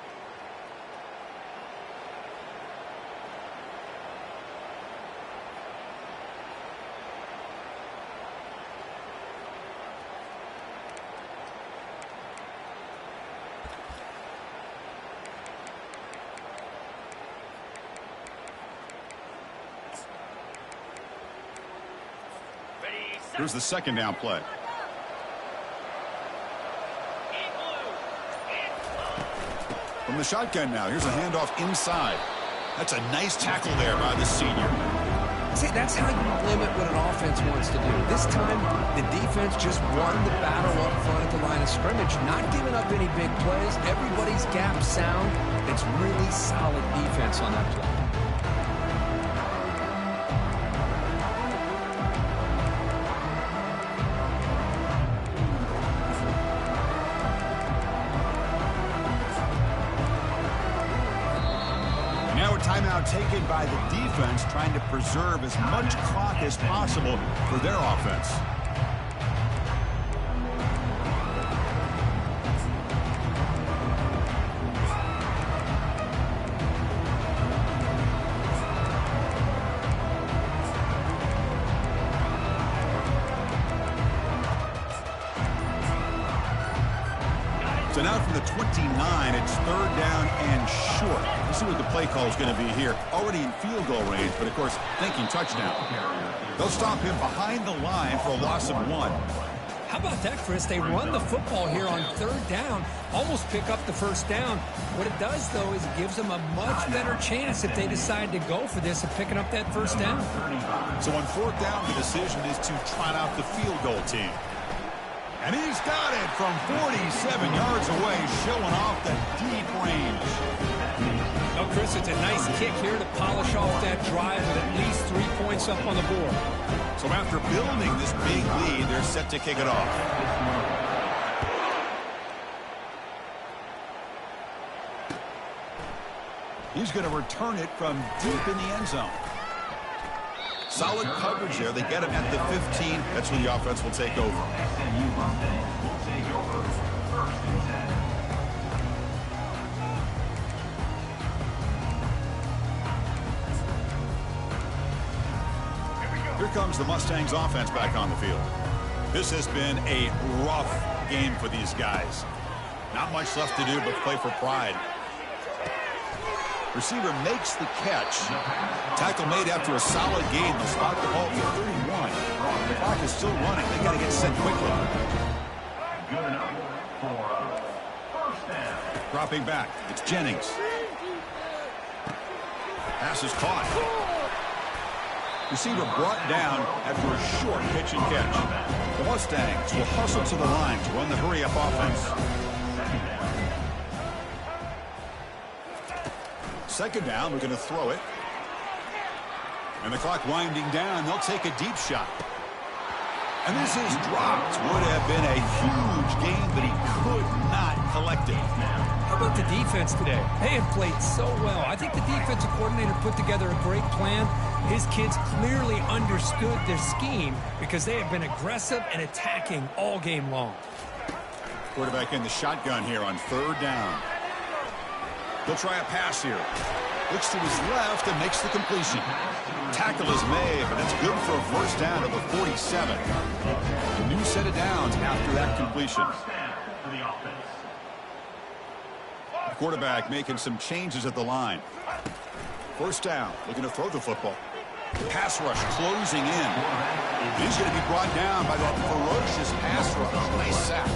Here's the 2nd down play. From the shotgun now, here's a handoff inside. That's a nice tackle there by the senior. See, that's how you limit what an offense wants to do. This time, the defense just won the battle up front at the line of scrimmage, not giving up any big plays. Everybody's gap sound. It's really solid defense on that play. Timeout taken by the defense, trying to preserve as much clock as possible for their offense. So now from the 29, it's 3rd down and short. Let's see what the play call is going to be here. Already in field goal range, but of course, thinking touchdown. They'll stop him behind the line for a loss of 1. How about that, Chris? They run the football here on 3rd down, almost pick up the first down. What it does, though, is it gives them a much better chance if they decide to go for this of picking up that first down. So on 4th down, the decision is to trot out the field goal team. And he's got it from 47 yards away, showing off the deep range. No, Chris, it's a nice kick here to polish off that drive with at least 3 points up on the board. So after building this big lead, they're set to kick it off. He's going to return it from deep in the end zone. Solid coverage there. They get him at the 15. That's where the offense will take over. SMU Mustangs will take over. First and 10. Here comes the Mustangs offense back on the field. This has been a rough game for these guys. Not much left to do but play for pride. Receiver makes the catch. Tackle made after a solid game. They'll spot the ball for 31. The clock is still running. They got to get set quickly. Good enough for first down. Dropping back. It's Jennings. Pass is caught. Receiver brought down after a short pitch and catch. The Mustangs will hustle to the line to run the hurry-up offense. Second down, we're going to throw it. And the clock winding down, they'll take a deep shot. And this is dropped. Would have been a huge game, but he could not collect it. How about the defense today? They have played so well. I think the defensive coordinator put together a great plan. His kids clearly understood their scheme because they have been aggressive and attacking all game long. Quarterback in the shotgun here on third down. He'll try a pass here. Looks to his left and makes the completion. Tackle is made, but that's good for a first down at the 47. A new set of downs after that completion. First down for the offense. The quarterback making some changes at the line. First down, looking to throw the football. Pass rush closing in. He's going to be brought down by that ferocious pass rush. Nice sack.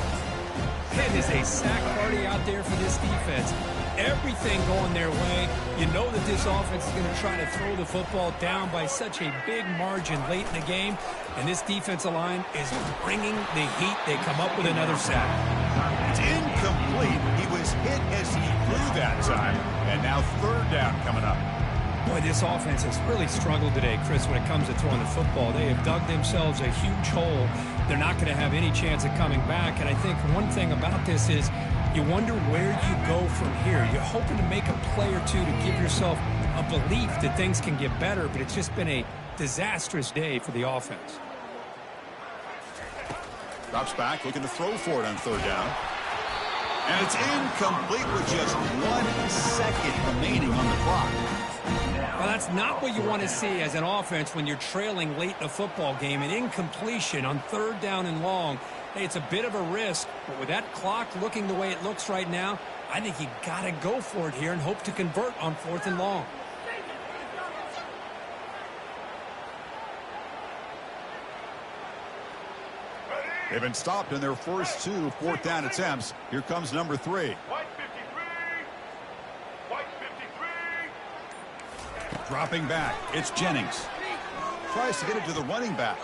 It is a sack party out there for this defense. Everything going their way. You know that this offense is going to try to throw the football down by such a big margin late in the game. And this defensive line is bringing the heat. They come up with another sack. It's incomplete. He was hit as he threw that time. And now third down coming up. Boy, this offense has really struggled today, Chris, when it comes to throwing the football. They have dug themselves a huge hole. They're not going to have any chance of coming back. And I think one thing about this is you wonder where you go from here. You're hoping to make a play or two to give yourself a belief that things can get better, but it's just been a disastrous day for the offense. Drops back, looking to throw for it on third down. And it's incomplete with just 1 second remaining on the clock. Well, that's not what you want to see as an offense when you're trailing late in a football game. An incompletion on third down and long. Hey, it's a bit of a risk, but with that clock looking the way it looks right now, I think you got to go for it here and hope to convert on fourth and long. They've been stopped in their first 2 fourth down attempts. Here comes number 3. White 53. White 53. Dropping back, it's Jennings. Tries to get it to the running back.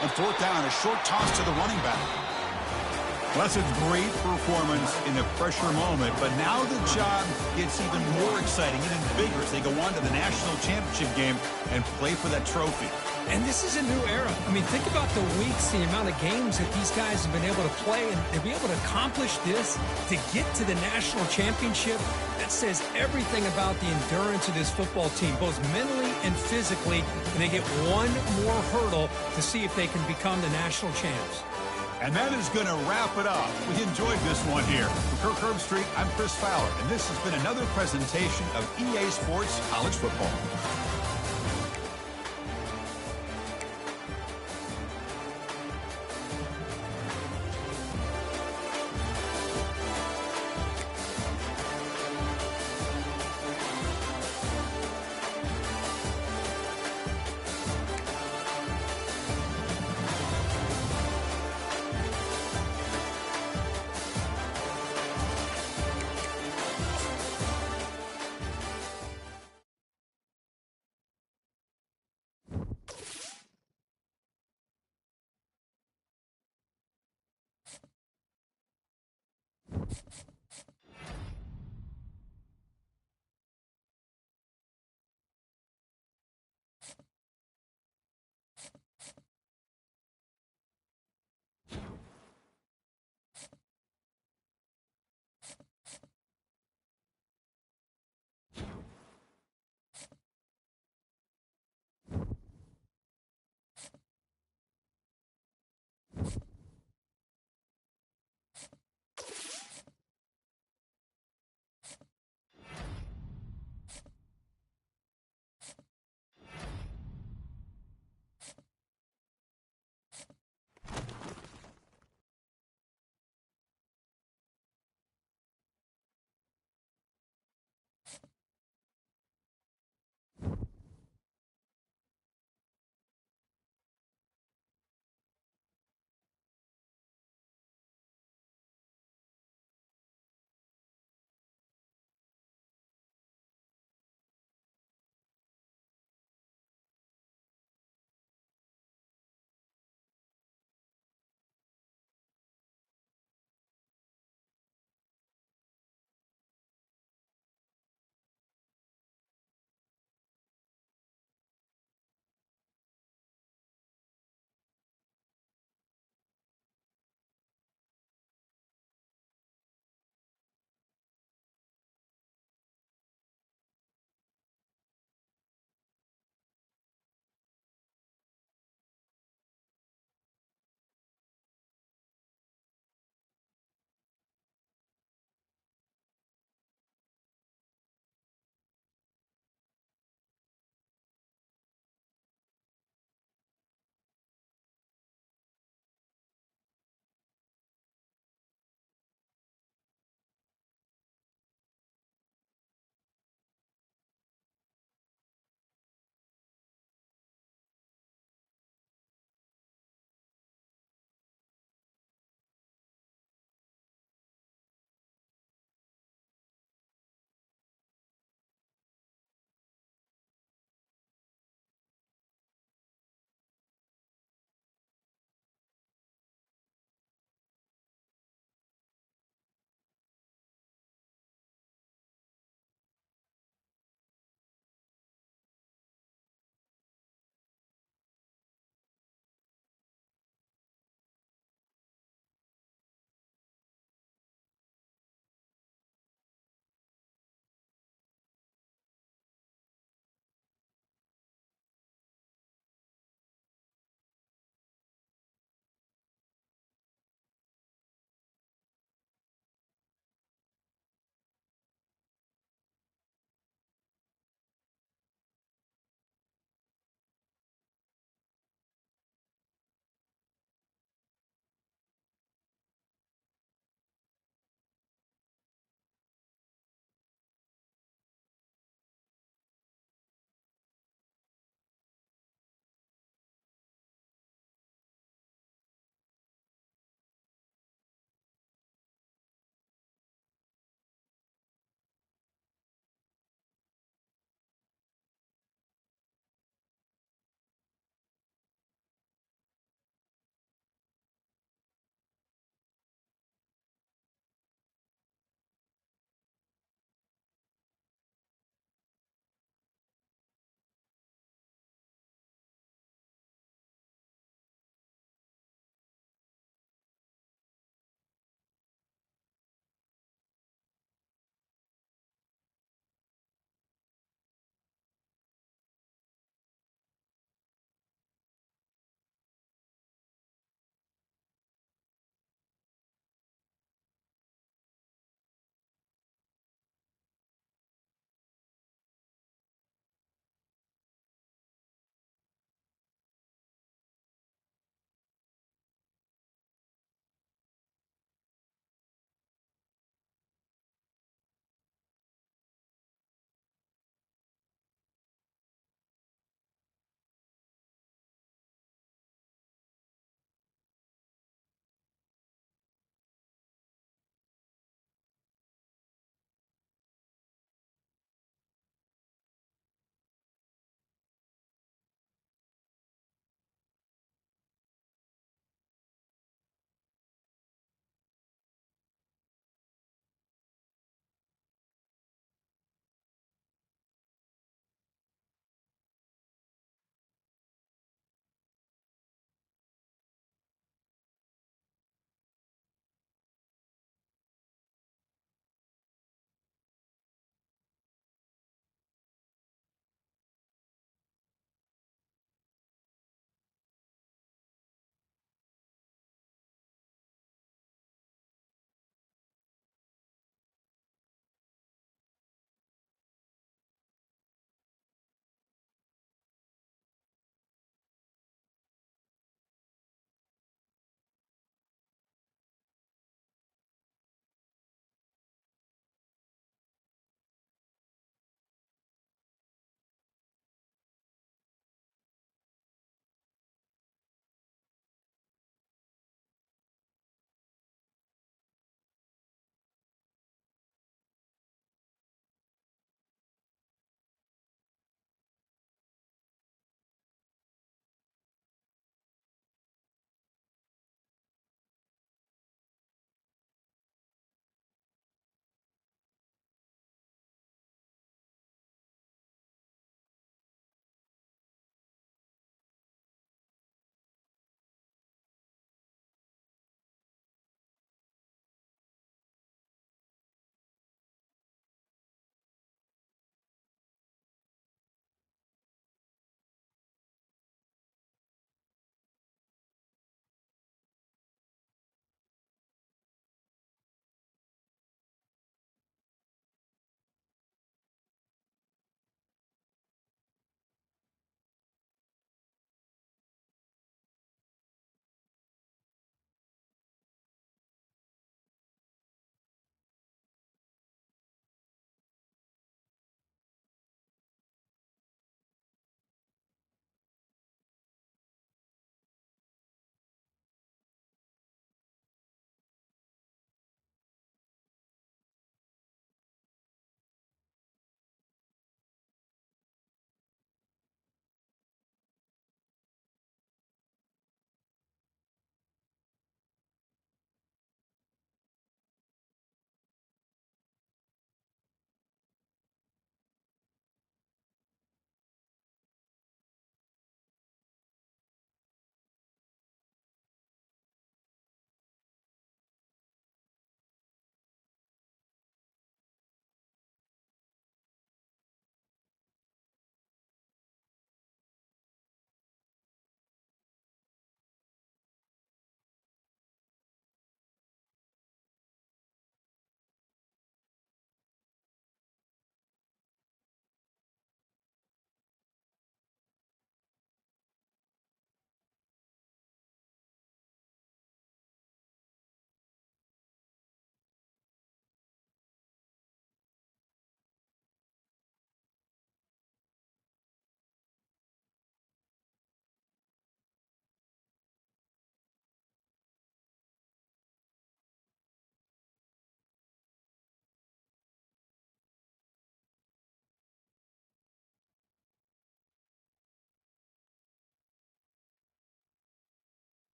On fourth down, a short toss to the running back. Well, that's a great performance in the pressure moment, but now the job gets even more exciting, even bigger as they go on to the national championship game and play for that trophy. And this is a new era. I mean, think about the weeks, the amount of games that these guys have been able to play, and to be able to accomplish this, to get to the national championship, that says everything about the endurance of this football team, both mentally and physically, and they get one more hurdle to see if they can become the national champs. And that is going to wrap it up. We enjoyed this one here. For Kirk Herbstreit, I'm Chris Fowler, and this has been another presentation of EA Sports College Football.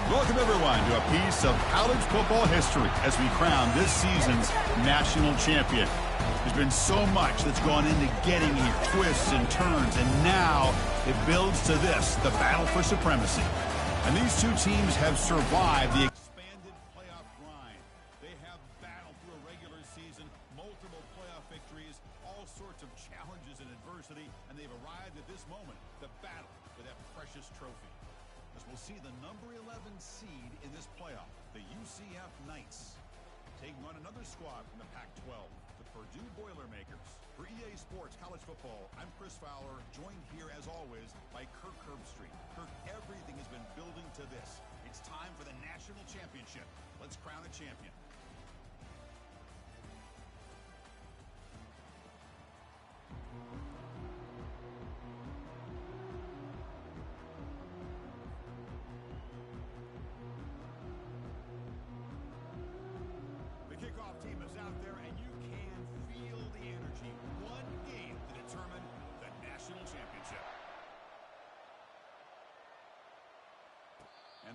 Welcome, everyone, to a piece of college football history as we crown this season's national champion. There's been so much that's gone into getting here, twists and turns, and now it builds to this, the battle for supremacy. And these two teams have survived the expanded playoff grind. They have battled through a regular season, multiple playoff victories, all sorts of challenges and adversity, and they've arrived at this moment, the battle for that precious trophy. As we'll see the number 11 seed in this playoff, the UCF Knights, taking on another squad from the Pac-12, the Purdue Boilermakers. For EA Sports College Football, I'm Chris Fowler, joined here as always by Kirk Herbstreit. Kirk, everything has been building to this. It's time for the national championship. Let's crown a champion.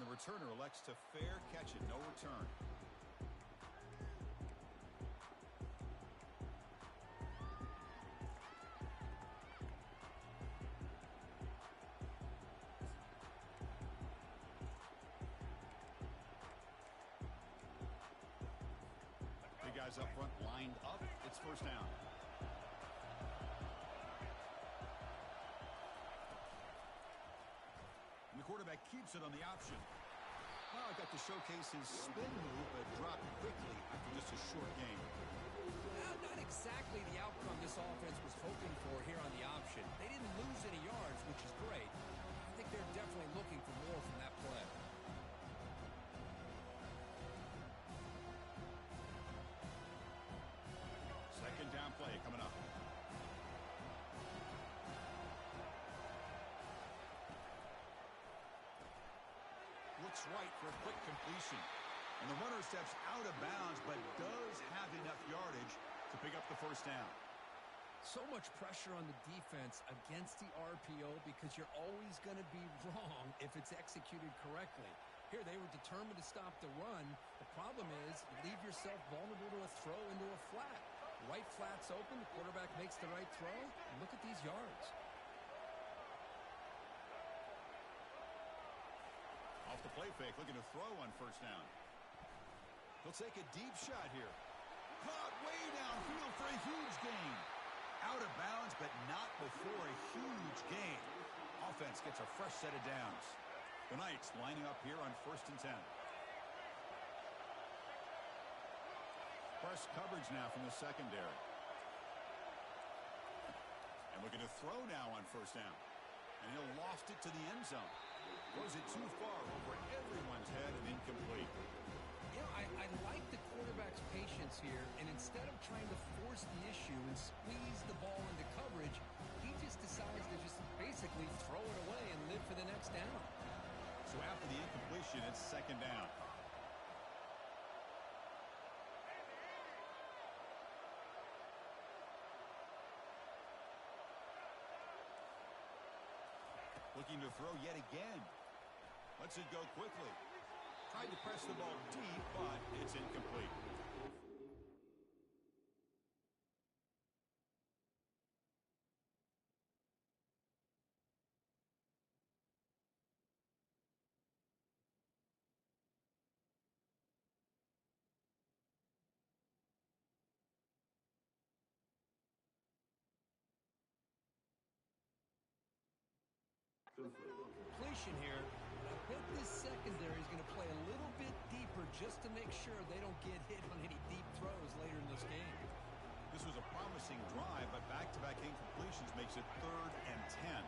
And the returner elects to fair catch it. No return. Big guys up front lined up. It's first down. And the quarterback keeps it on the option. Now got to showcase his spin move, but dropped quickly after just a short game. Well, not exactly the outcome this offense was hoping for here on the option. They didn't lose any yards, which is great. I think they're definitely looking for more from that play. Second down play coming up. Looks right for a quick completion. And the runner steps out of bounds, but does have enough yardage to pick up the first down. So much pressure on the defense against the RPO because you're always going to be wrong if it's executed correctly. Here, they were determined to stop the run. The problem is you leave yourself vulnerable to a throw into a flat. Right flat's open. The quarterback makes the right throw. And look at these yards. Off the play fake, looking to throw on first down. He'll take a deep shot here. Caught way downfield for a huge gain. Out of bounds, but not before a huge gain. Offense gets a fresh set of downs. The Knights lining up here on 1st and 10. Press coverage now from the secondary. And looking to throw now on first down. And he'll loft it to the end zone. Throws it too far over everyone's head and incomplete. You know, I like the quarterback's patience here, and instead of trying to force the issue and squeeze the ball into coverage, he just decides to just basically throw it away and live for the next down. So after the incompletion, it's second down. Looking to throw yet again. Lets it go quickly. Tried to press the ball deep, but it's incomplete. Completion here. I bet this secondary is going to play a little bit deeper just to make sure they don't get hit on any deep throws later in this game. This was a promising drive, but back-to-back incompletions makes it 3rd and 10.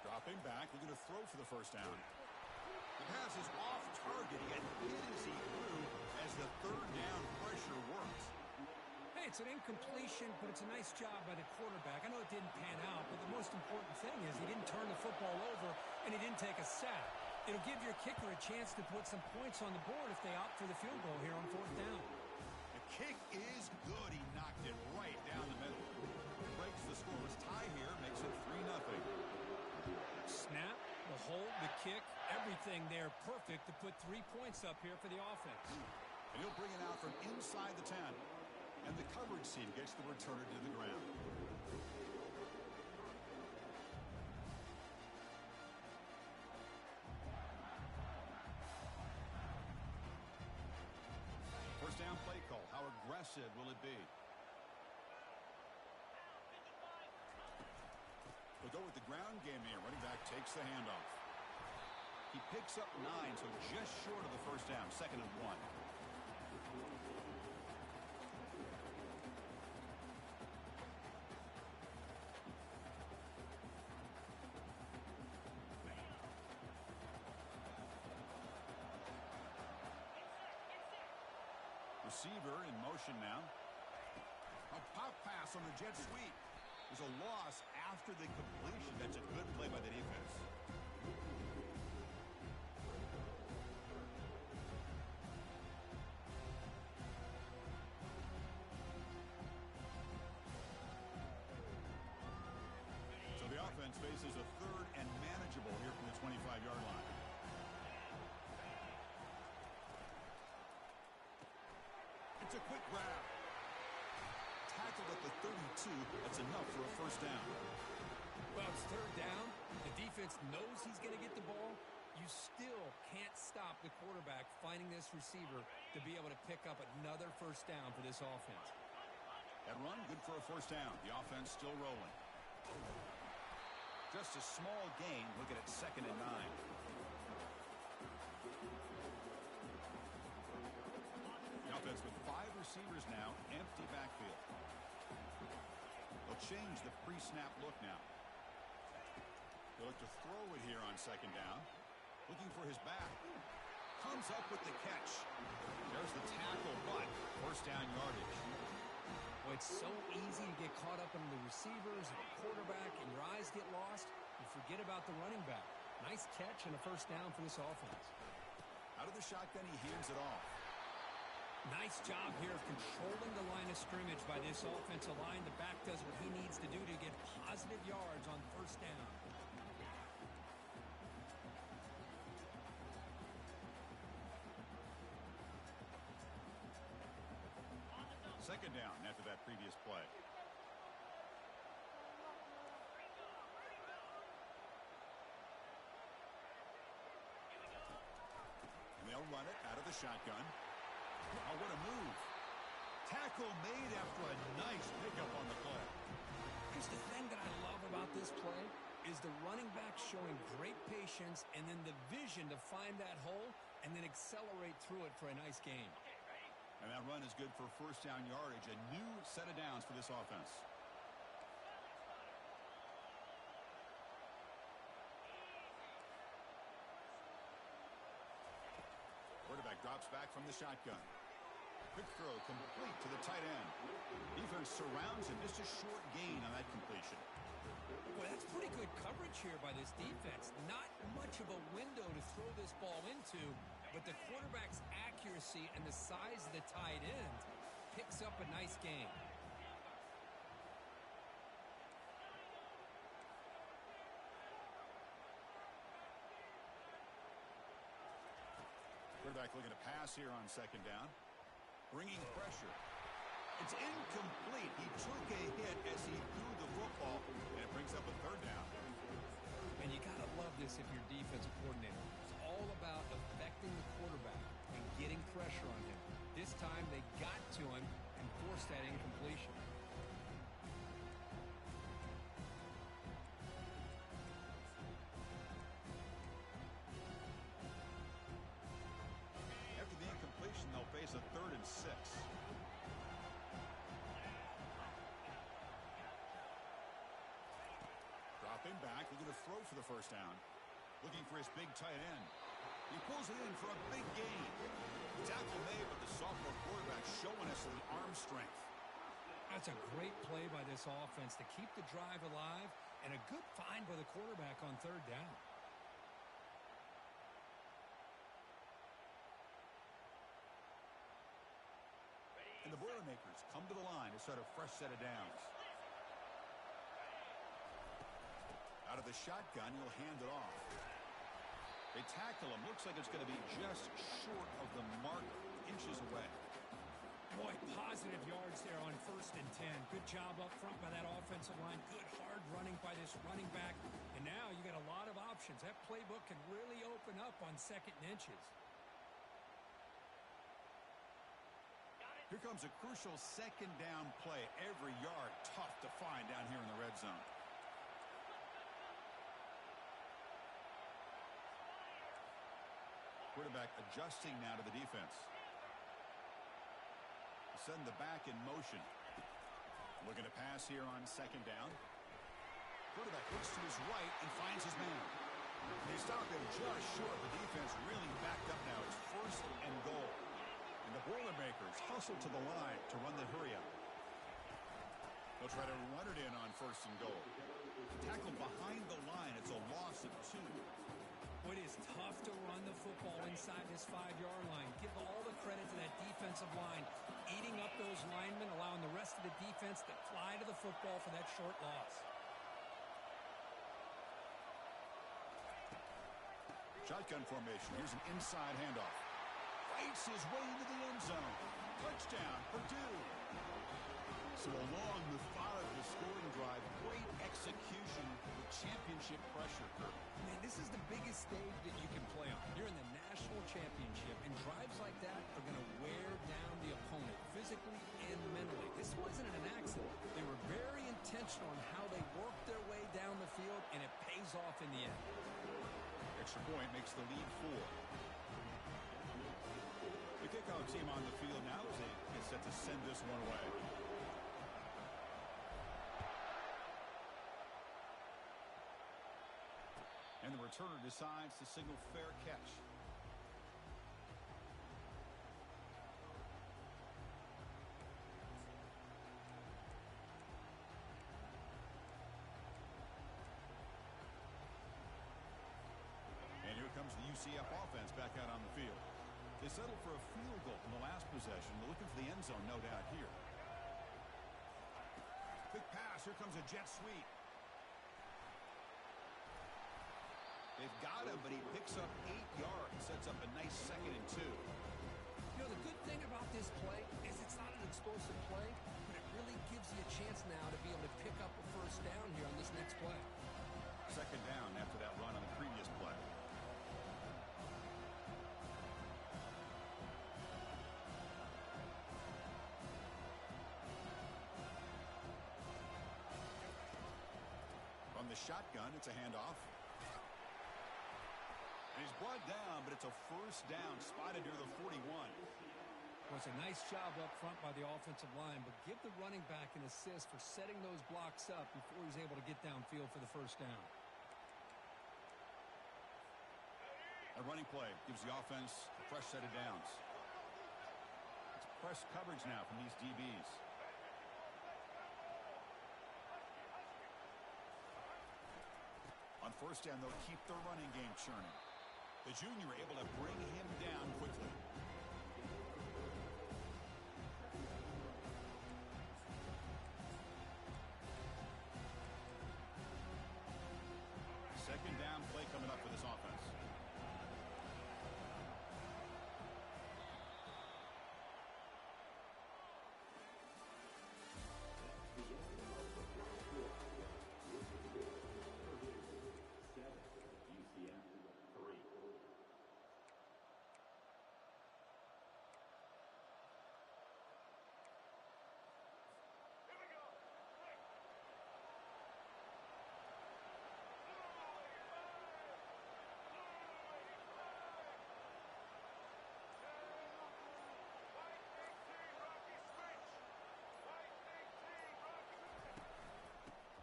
Dropping back, looking to throw for the first down. The pass is off target. He got hit as he threw as the 3rd down pressure works. Hey, it's an incompletion, but it's a nice job by the quarterback. I know it didn't pan out, but the most important thing is he didn't turn the football over and he didn't take a sack. It'll give your kicker a chance to put some points on the board if they opt for the field goal here on 4th down. The kick is good. He knocked it right down the middle. Breaks the scoreless tie here, makes it 3-0. Snap, the hold, the kick, everything there perfect to put 3 points up here for the offense. And he'll bring it out from inside the 10. And the coverage team gets the returner to the ground. First down play call. How aggressive will it be? We'll go with the ground game here. Running back takes the handoff. He picks up 9, so just short of the first down. 2nd and 1. Receiver in motion now. A pop pass on the jet sweep. There's a loss after the completion. That's a good play by the defense. faces a third and manageable here from the 25-yard line. It's a quick grab. Tackled at the 32. That's enough for a first down. Well, it's third down. The defense knows he's going to get the ball. You still can't stop the quarterback finding this receiver to be able to pick up another first down for this offense. That run, good for a first down. The offense still rolling. Just a small gain. Looking at 2nd and 9. The offense with 5 receivers now, empty backfield. They'll change the pre-snap look now. They'll look to throw it here on 2nd down. Looking for his back. Comes up with the catch. There's the tackle, but first down yardage. Well, it's so easy to get caught up in the receivers and the quarterback, and your eyes get lost. You forget about the running back. Nice catch and a first down for this offense. Out of the shotgun, he hands it off. Nice job here of controlling the line of scrimmage by this offensive line. The back does what he needs to do to get positive yards on first down. Second down after that previous play. And they'll run it out of the shotgun. Oh, what a move. Tackle made after a nice pickup on the play. Here's the thing that I love about this play is the running back showing great patience and then the vision to find that hole and then accelerate through it for a nice gain. And that run is good for first down yardage. A new set of downs for this offense. Quarterback drops back from the shotgun. Quick throw complete to the tight end. Defense surrounds him. Just a short gain on that completion. Boy, that's pretty good coverage here by this defense. Not much of a window to throw this ball into, but the quarterback's accuracy and the size of the tight end picks up a nice gain. Quarterback looking to pass here on 2nd down. Bringing pressure. It's incomplete. He took a hit as he threw the football, and it brings up a 3rd down. And you got to love this if you're defensive coordinator. It's all about affecting the quarterback and getting pressure on him. This time they got to him and forced that incompletion. After the incompletion, they'll face a 3rd and 6. Dropping back, looking to throw for the first down. Looking for his big tight end. He pulls it in for a big gain. The tackle made, but the sophomore quarterback showing us the arm strength. That's a great play by this offense to keep the drive alive, and a good find by the quarterback on 3rd down. And the Boilermakers come to the line to start a fresh set of downs. Out of the shotgun, he'll hand it off. They tackle him. Looks like it's going to be just short of the marker, inches away. Boy, positive yards there on 1st and 10. Good job up front by that offensive line. Good hard running by this running back. And now you got a lot of options. That playbook can really open up on 2nd and inches. Here comes a crucial 2nd down play. Every yard tough to find down here in the red zone. Quarterback adjusting now to the defense. Send the back in motion. Looking to pass here on 2nd down. Quarterback looks to his right and finds his man. They stop him just short. The defense really backed up now. It's 1st and goal. And the Boilermakers hustle to the line to run the hurry up. They'll try to run it in on 1st and goal. Tackled behind the line. It's a loss of 2. It is tough to run the football inside this 5-yard line. Give all the credit to that defensive line, eating up those linemen, allowing the rest of the defense to fly to the football for that short loss. Shotgun formation. Here's an inside handoff. Fights his way into the end zone. Touchdown, Purdue. So a long, methodical scoring drive. Great execution with championship pressure. Man, this is the biggest stage that you can play on. You're in the national championship, and drives like that are going to wear down the opponent physically and mentally. This wasn't an accident. They were very intentional on how they worked their way down the field, and it pays off in the end. Extra point makes the lead 4. The kickoff team on the field now as they get set to send this one away. And the returner decides to signal fair catch. And here comes the UCF offense back out on the field. They settled for a field goal in the last possession. They're looking for the end zone, no doubt, here. Quick pass. Here comes a jet sweep. They've got him, but he picks up 8 yards. Sets up a nice 2nd and 2. You know, the good thing about this play is it's not an explosive play, but it really gives you a chance now to be able to pick up a first down here on this next play. 2nd down after that run on the previous play. From the shotgun, it's a handoff. And he's brought down, but it's a first down, spotted near the 41. Well, it's a nice job up front by the offensive line, but give the running back an assist for setting those blocks up before he's able to get downfield for the first down. A running play gives the offense a fresh set of downs. It's press coverage now from these DBs. On first down, they'll keep their running game churning. The junior able to bring him down quickly. Second down play coming up for this offense.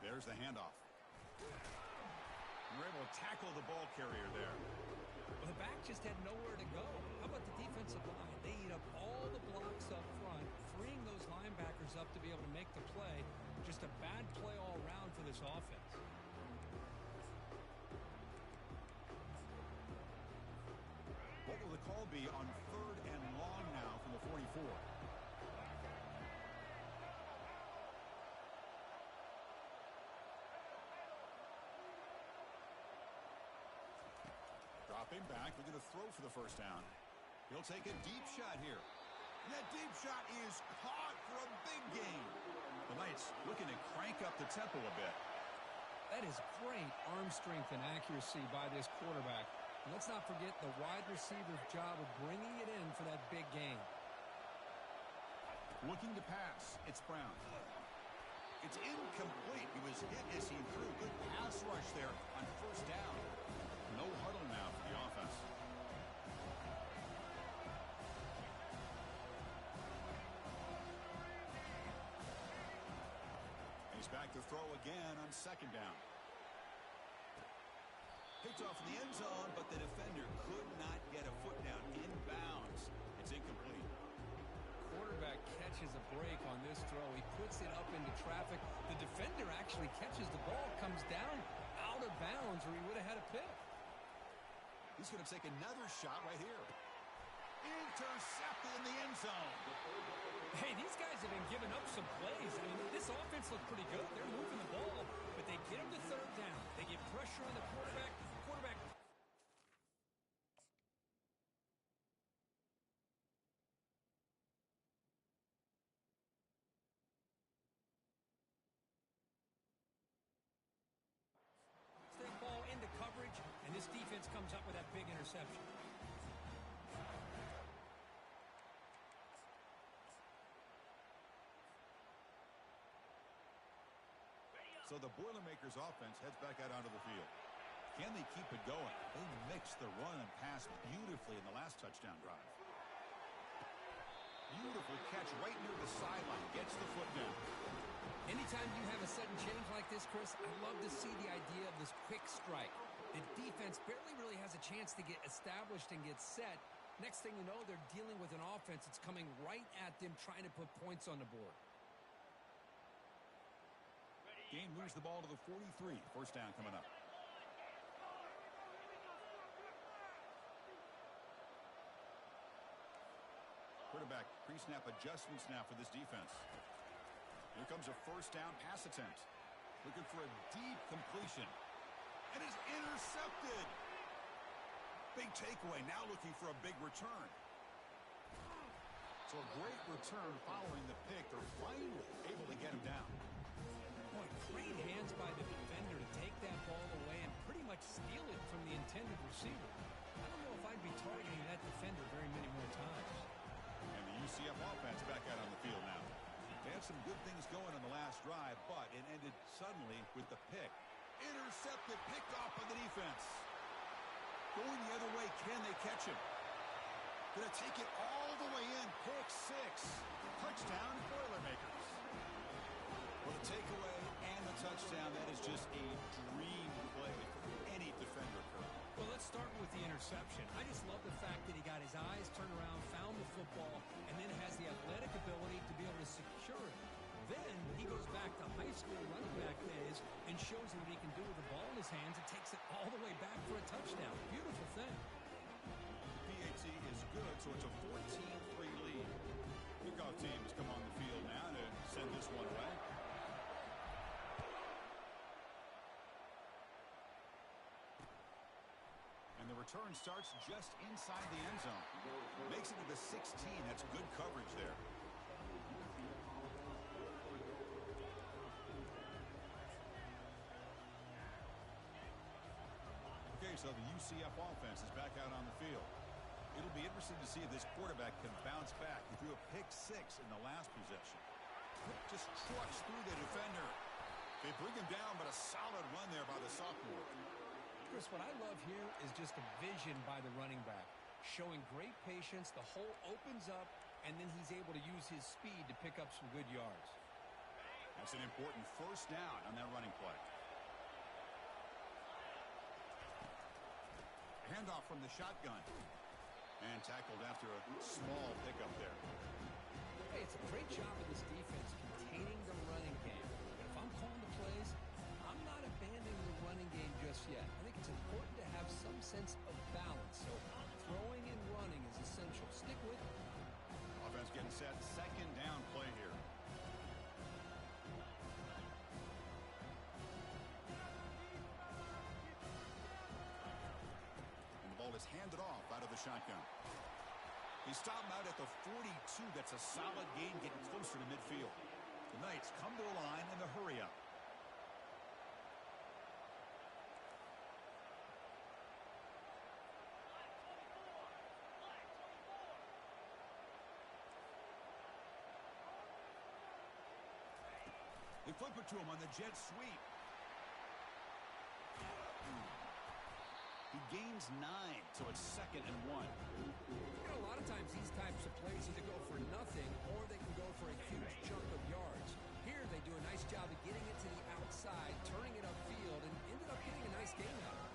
There's the handoff. You're able to tackle the ball carrier there. Well, the back just had nowhere to go. How about the defensive line? They eat up all the blocks up front, freeing those linebackers up to be able to make the play. Just a bad play all around for this offense. What will the call be on 3rd and long now from the 44? Dropping back, they're going to throw for the first down. He'll take a deep shot here. And that deep shot is caught for a big gain. The Knights looking to crank up the tempo a bit. That is great arm strength and accuracy by this quarterback. And let's not forget the wide receiver's job of bringing it in for that big gain. Looking to pass, it's Brown. It's incomplete. He was hit as he threw. Good pass rush there on first down. No huddle now for the offense. And he's back to throw again on 2nd down. Picked off in the end zone, but the defender could not get a foot down inbounds. It's incomplete. Quarterback catches a break on this throw. He puts it up into traffic. The defender actually catches the ball, comes down out of bounds, or he would have had a pick. He's going to take another shot right here. Intercepted in the end zone. Hey, these guys have been giving up some plays. I mean, this offense looked pretty good. They're moving the ball, but they get him to 3rd down. They get pressure on the quarterback. interception. So the Boilermakers offense heads back out onto the field. Can they keep it going? They mixed the run and pass beautifully in the last touchdown drive. Beautiful catch right near the sideline. Gets the foot down. Anytime you have a sudden change like this, Chris, I love to see the idea of this quick strike. The defense barely really has a chance to get established and get set. Next thing you know, they're dealing with an offense that's coming right at them, trying to put points on the board. Gain moves the ball to the 43. First down coming up. Quarterback pre-snap adjustments now for this defense. Here comes a first down pass attempt. Looking for a deep completion. And it's intercepted. Big takeaway. Now looking for a big return. So a great return following the pick. They're finally able to get him down. Boy, great hands by the defender to take that ball away and pretty much steal it from the intended receiver. I don't know if I'd be targeting that defender very many more times. And the UCF offense back out on the field now. They had some good things going on the last drive, but it ended suddenly with the pick. Intercepted, picked off by the defense. Going the other way, can they catch him? Gonna take it all the way in, pick six. Touchdown, Boilermakers. Well, the takeaway and the touchdown, that is just a dream play for any defender, Kurt. Well, let's start with the interception. I just love the fact that he got his eyes turned around, found the football, and then has the athletic ability to be able to secure it. Then he goes back to high school running back days and shows you what he can do with the ball in his hands and takes it all the way back for a touchdown. Beautiful thing. PAT is good, so it's a 14-3 lead. Kickoff team has come on the field now to send this one away. And the return starts just inside the end zone. Makes it to the 16. That's good coverage there. Okay, so the UCF offense is back out on the field. It'll be interesting to see if this quarterback can bounce back. He threw a pick six in the last possession. Just trucks through the defender. They bring him down, but a solid run there by the sophomore. Chris, what I love here is just a vision by the running back. Showing great patience, the hole opens up, and then he's able to use his speed to pick up some good yards. That's an important first down on that running play. Handoff from the shotgun. And tackled after a small pickup there. Hey, it's a great job of this defense containing the running game. But if I'm calling the plays, I'm not abandoning the running game just yet. I think it's important to have some sense of balance. So throwing and running is essential. Stick with it. Offense getting set. Second down play here. And the ball is handed off out of the shotgun. He stopped him out at the 42. That's a solid gain, getting closer to midfield. The Knights come to the line in the hurry-up. They flip it to him on the jet sweep. He gains 9, so it's 2nd and 1. You know, a lot of times these types of plays either go for nothing or they can go for a huge chunk of yards. Here they do a nice job of getting it to the outside, turning it upfield, and ended up getting a nice gain out of it.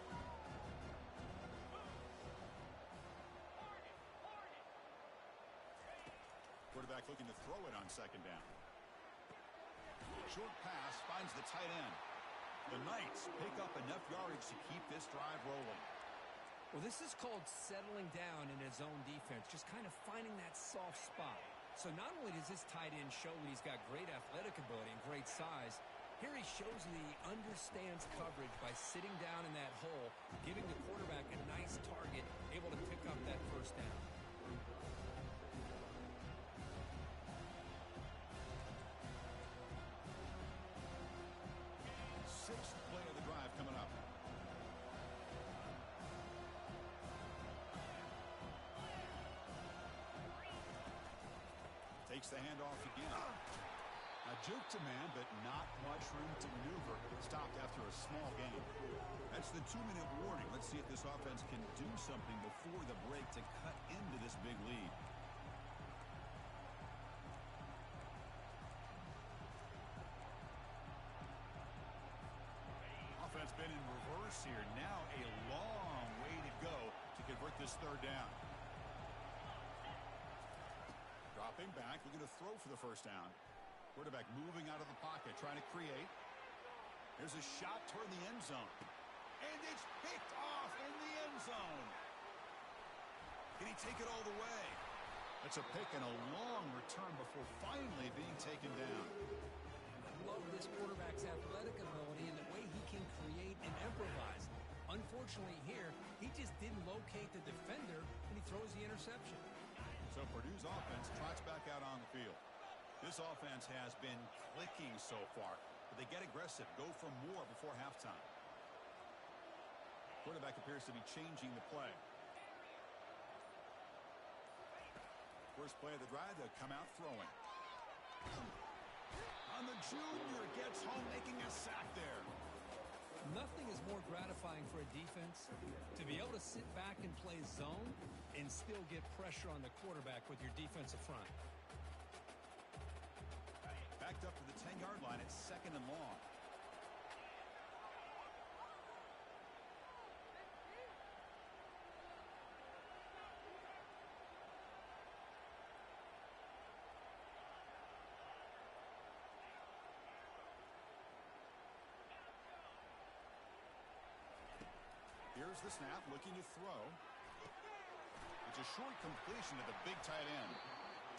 Quarterback looking to throw it on 2nd down. Short pass finds the tight end. The Knights pick up enough yardage to keep this drive rolling. Well, this is called settling down in his own defense, just kind of finding that soft spot. So not only does this tight end show that he's got great athletic ability and great size, here he shows that he understands coverage by sitting down in that hole, giving the quarterback a nice target, able to pick up that first down. Sixth play of the drive coming up. Takes the handoff again. A juke to man, but not much room to maneuver. Stopped after a small gain. That's the 2-minute warning. Let's see if this offense can do something before the break to cut into this big lead. Offense been in reverse here. Now a long way to go to convert this third down. Dropping back, looking to throw for the first down. Quarterback moving out of the pocket, trying to create. There's a shot toward the end zone. And it's picked off in the end zone. Can he take it all the way? That's a pick and a long return before finally being taken down. I love this quarterback's athletic ability and the way he can create and improvise. Unfortunately here, he just didn't locate the defender and he throws the interception. So Purdue's offense trots back out on the field. This offense has been clicking so far, but they get aggressive, go for more before halftime. Quarterback appears to be changing the play. First play of the drive, they'll come out throwing. On the junior, gets home, making a sack there. Nothing is more gratifying for a defense to be able to sit back and play zone and still get pressure on the quarterback with your defensive front. Backed up to the 10-yard line. It's 2nd and long. Here's the snap, looking to throw. It's a short completion to the big tight end.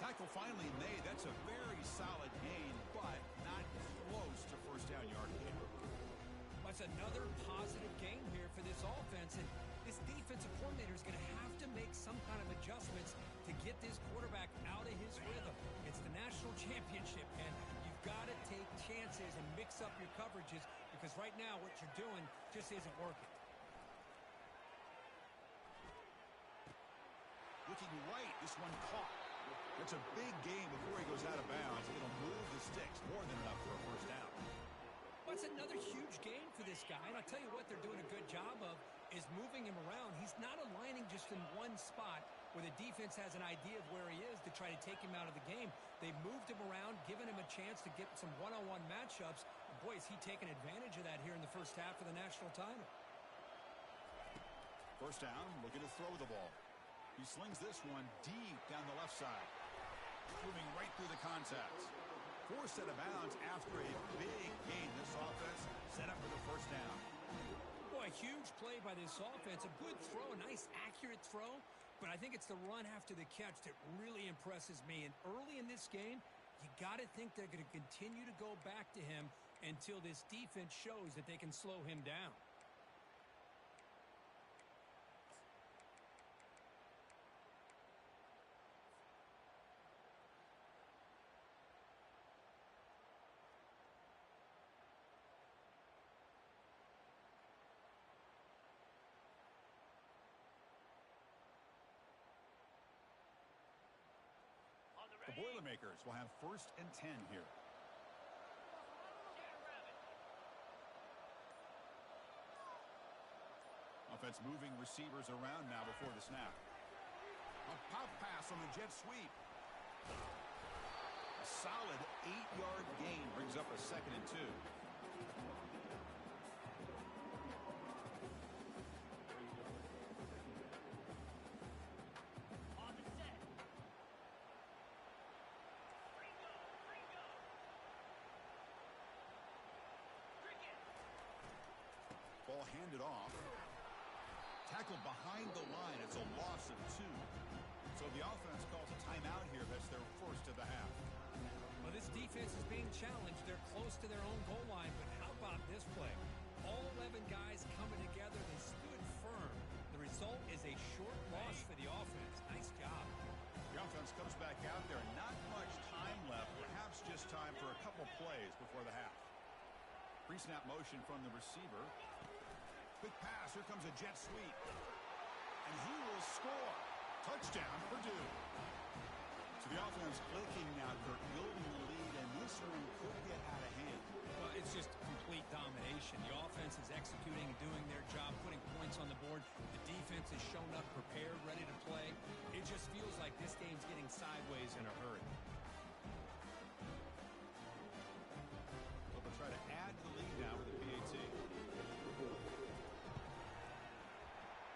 Tackle finally made. That's a very solid gain, but not close to first down yardage. That's another positive game here for this offense, and this defensive coordinator is going to have to make some kind of adjustments to get this quarterback out of his rhythm. It's the national championship, and you've got to take chances and mix up your coverages because right now what you're doing just isn't working. Looking right, this one caught. It's a big game before he goes out of bounds. It'll move the sticks more than enough for a first down. Well, it's another huge game for this guy, and I'll tell you what they're doing a good job of is moving him around. He's not aligning just in one spot where the defense has an idea of where he is to try to take him out of the game. They've moved him around, given him a chance to get some one-on-one matchups. And boy, is he taking advantage of that here in the first half of the national title. First down, looking to throw the ball. He slings this one deep down the left side. Moving right through the contacts. Forced out of bounds after a big gain. This offense set up for the first down. Boy, a huge play by this offense. A good throw, a nice accurate throw. But I think it's the run after the catch that really impresses me. And early in this game, you got to think they're going to continue to go back to him until this defense shows that they can slow him down. The Boilermakers will have 1st and 10 here. Offense moving receivers around now before the snap. A pop pass on the jet sweep. A solid 8-yard gain brings up a 2nd and 2. Ball handed off. Tackled behind the line. It's a loss of 2. So the offense calls a timeout here. That's their first of the half. Well, this defense is being challenged. They're close to their own goal line. But how about this play? All 11 guys coming together. They stood firm. The result is a short loss for the offense. Nice job. The offense comes back out there. Not much time left. Perhaps just time for a couple plays before the half. Pre-snap motion from the receiver. Quick pass. Here comes a jet sweep. And he will score. Touchdown, Purdue. So the offense clicking now. They're building the lead, and this one could get out of hand. Well, it's just complete domination. The offense is executing and doing their job, putting points on the board. The defense has shown up prepared, ready to play. It just feels like this game's getting sideways in a hurry. Well, they'll try to add to the lead now with the PAT.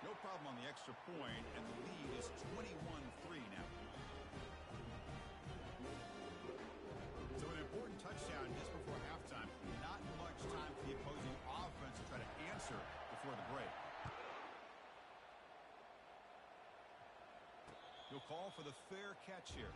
No problem on the extra point, and the lead is 21-3 now. So an important touchdown just before halftime. Not much time for the opposing offense to try to answer before the break. He'll call for the fair catch here.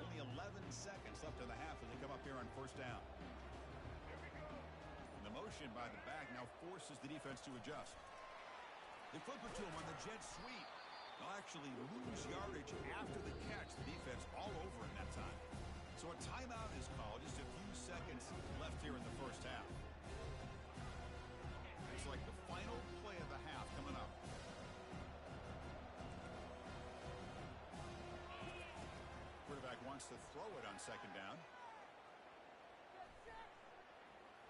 Only 11 seconds left in the half as they come up here on first down. And the motion by the back now forces the defense to adjust. They flip it to him on the jet sweep. They'll actually lose yardage after the catch. The defense all over in that time. So a timeout is called. Just a few seconds left here in the first half. It's like the final play of the half coming up. Quarterback wants to throw it on second down.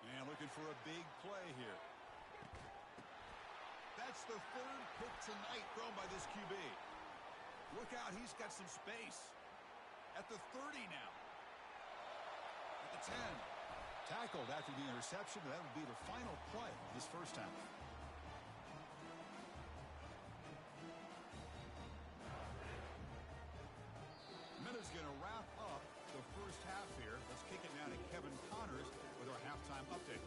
And looking for a big play here. That's the third pick tonight thrown by this QB. Look out, he's got some space. At the 30 now. At the 10. Tackled after the interception. That would be the final play this first half. Minute's going to wrap up the first half here. Let's kick it now to Kevin Connors with our halftime update.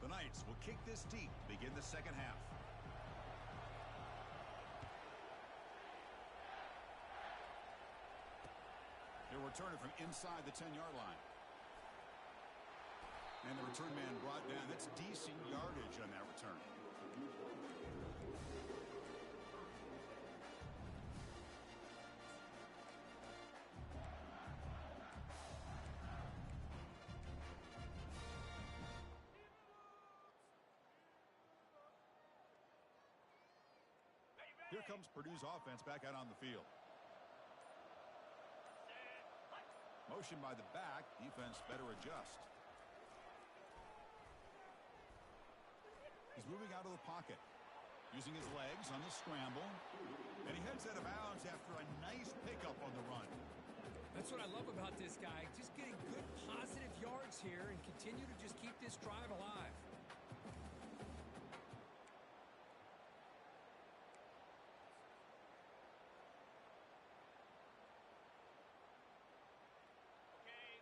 The Knights will kick this deep to begin the second half. They'll return it from inside the 10-yard line. And the return man brought down. That's decent yardage on that return. Here comes Purdue's offense back out on the field. Motion by the back. Defense better adjust. He's moving out of the pocket, using his legs on the scramble, and he heads out of bounds after a nice pickup on the run. That's what I love about this guy. Just getting good positive yards here and continue to just keep this drive alive.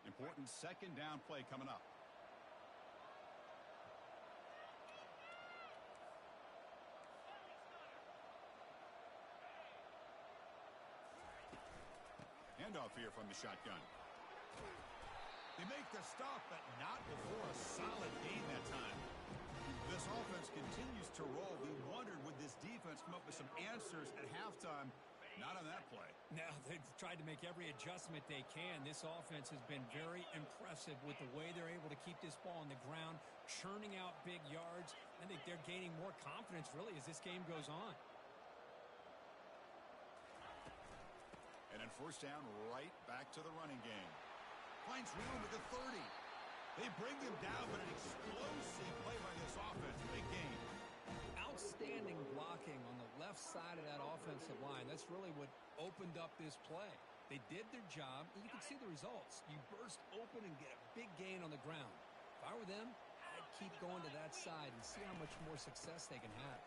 Important second down play coming up. Handoff here from the shotgun. They make the stop, but not before a solid gain that time. This offense continues to roll. We wondered, would this defense come up with some answers at halftime? Not on that play. Now, they've tried to make every adjustment they can. This offense has been very impressive with the way they're able to keep this ball on the ground, churning out big yards. I think they're gaining more confidence, really, as this game goes on. And then first down, right back to the running game. Finds room at the 30. They bring him down, but an explosive play by this offense. Big gain. Outstanding blocking on the left side of that offensive line. That's really what opened up this play. They did their job, and you can see the results. You burst open and get a big gain on the ground. If I were them, I'd keep going to that side and see how much more success they can have.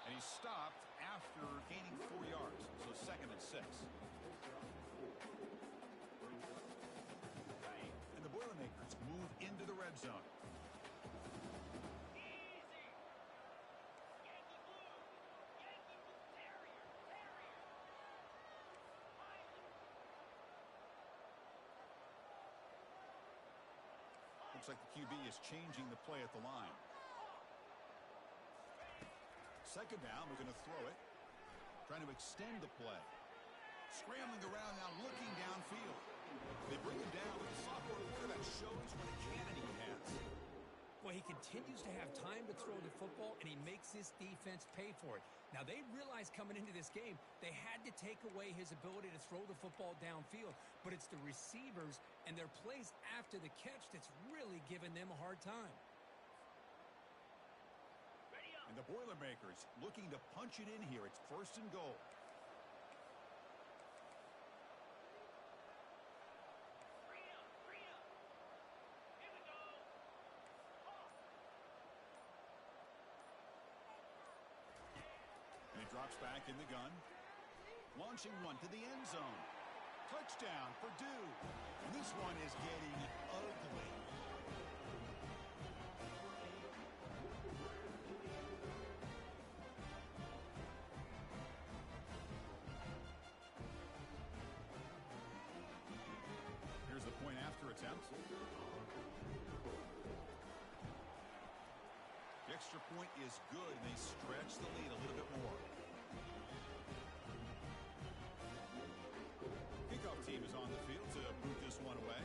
And he stopped after gaining 4 yards, so 2nd and 6. And the Boilermakers move into the red zone. Looks like the QB is changing the play at the line. Second down, we're going to throw it. Trying to extend the play. Scrambling around now, looking downfield. They bring him down, but the sophomore quarterback shows what a cannon he has. Well, he continues to have time to throw the football, and he makes this defense pay for it. Now, they realized coming into this game they had to take away his ability to throw the football downfield, but it's the receivers and their plays after the catch that's really giving them a hard time. And the Boilermakers looking to punch it in here. It's 1st and goal. And he drops back in the gun. Launching one to the end zone. Touchdown, Purdue. And this one is getting ugly. Here's the point after attempt. The extra point is good, and they stretch the lead a little bit more. Kickoff team is on the field to boot this one away.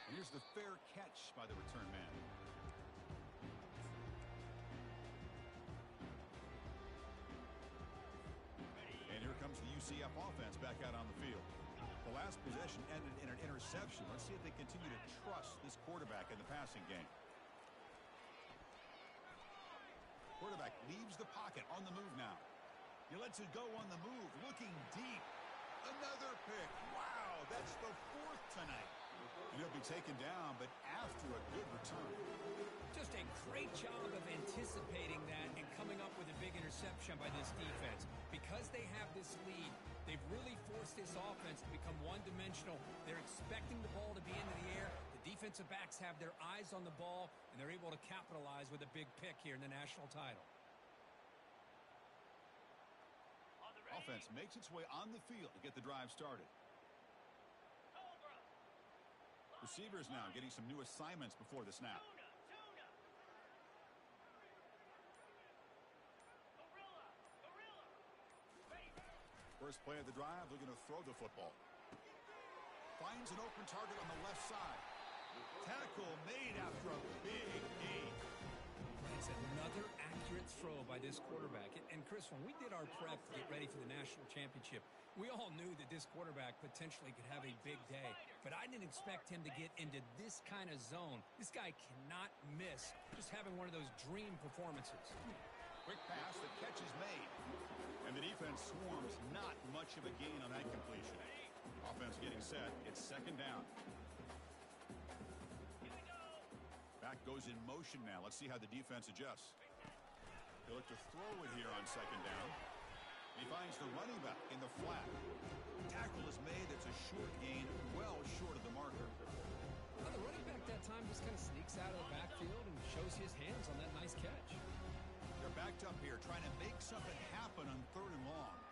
And here's the fair catch by the return man. And here comes the UCF offense back out on the field. The last possession ended in an interception. Let's see if they continue to trust this quarterback in the passing game. Quarterback leaves the pocket on the move now. He lets it go on the move, looking deep. Another pick. Wow, that's the 4th tonight. And he'll be taken down, but after a good return. Just a great job of anticipating that and coming up with a big interception by this defense. Because they have this lead, they've really forced this offense to become one-dimensional. They're expecting the ball to be into the air. The defensive backs have their eyes on the ball, and they're able to capitalize with a big pick here in the national title. Offense makes its way on the field to get the drive started. Receivers now getting some new assignments before the snap. First play of the drive, they're going to throw the football. Finds an open target on the left side. Tackle made after a big gain. It's another accurate throw by this quarterback. And Chris, when we did our prep to get ready for the national championship, we all knew that this quarterback potentially could have a big day. But I didn't expect him to get into this kind of zone. This guy cannot miss just having one of those dream performances. Quick pass, the catch is made. And the defense swarms, not much of a gain on that completion. Offense getting set. It's 2nd down. Back goes in motion now. Let's see how the defense adjusts. They look to throw it here on 2nd down. He finds the running back in the flat. Tackle is made. It's a short gain, well short of the marker. Well, the running back that time just kind of sneaks out of the backfield and shows his hands on that nice catch. They're backed up here trying to make something happen on 3rd and long.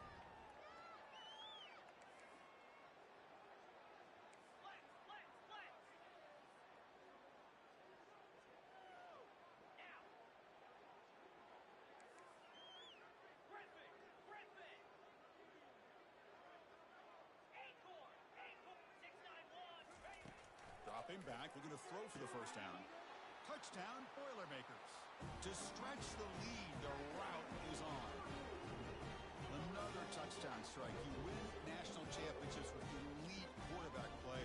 Dropping back, looking to throw for the 1st down. Touchdown, Boilermakers. To stretch the lead, the route is on. Another touchdown strike. You win national championships with elite quarterback play.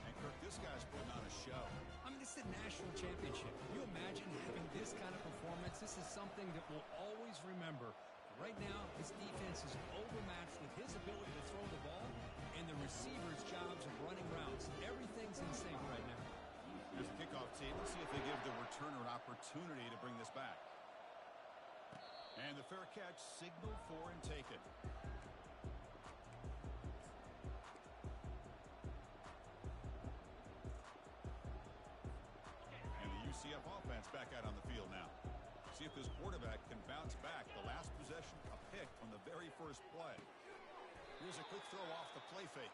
And, Kirk, this guy's putting on a show. I mean, this is a national championship. Can you imagine having this kind of performance? This is something that we'll always remember. Right now, his defense is overmatched with his ability to throw the ball and the receivers' jobs of running routes. Everything's in sync right now. Here's the kickoff team. Let's see if they give the returner an opportunity to bring this back. And the fair catch, signaled for and taken. And the UCF offense back out on the field now. See if this quarterback can bounce back. The last possession, a pick on the very first play. Here's a quick throw off the play fake.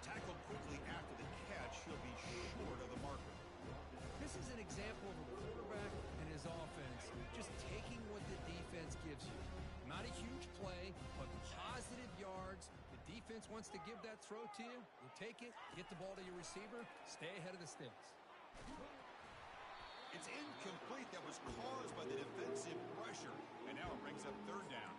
Tackled quickly after the catch. He'll be short of the marker. This is an example of a quarterback and his offense just taking what the defense gives you. Not a huge play, but positive yards. The defense wants to give that throw to you. You take it, get the ball to your receiver, stay ahead of the sticks. It's incomplete. That was caused by the defensive pressure. And now it brings up third down.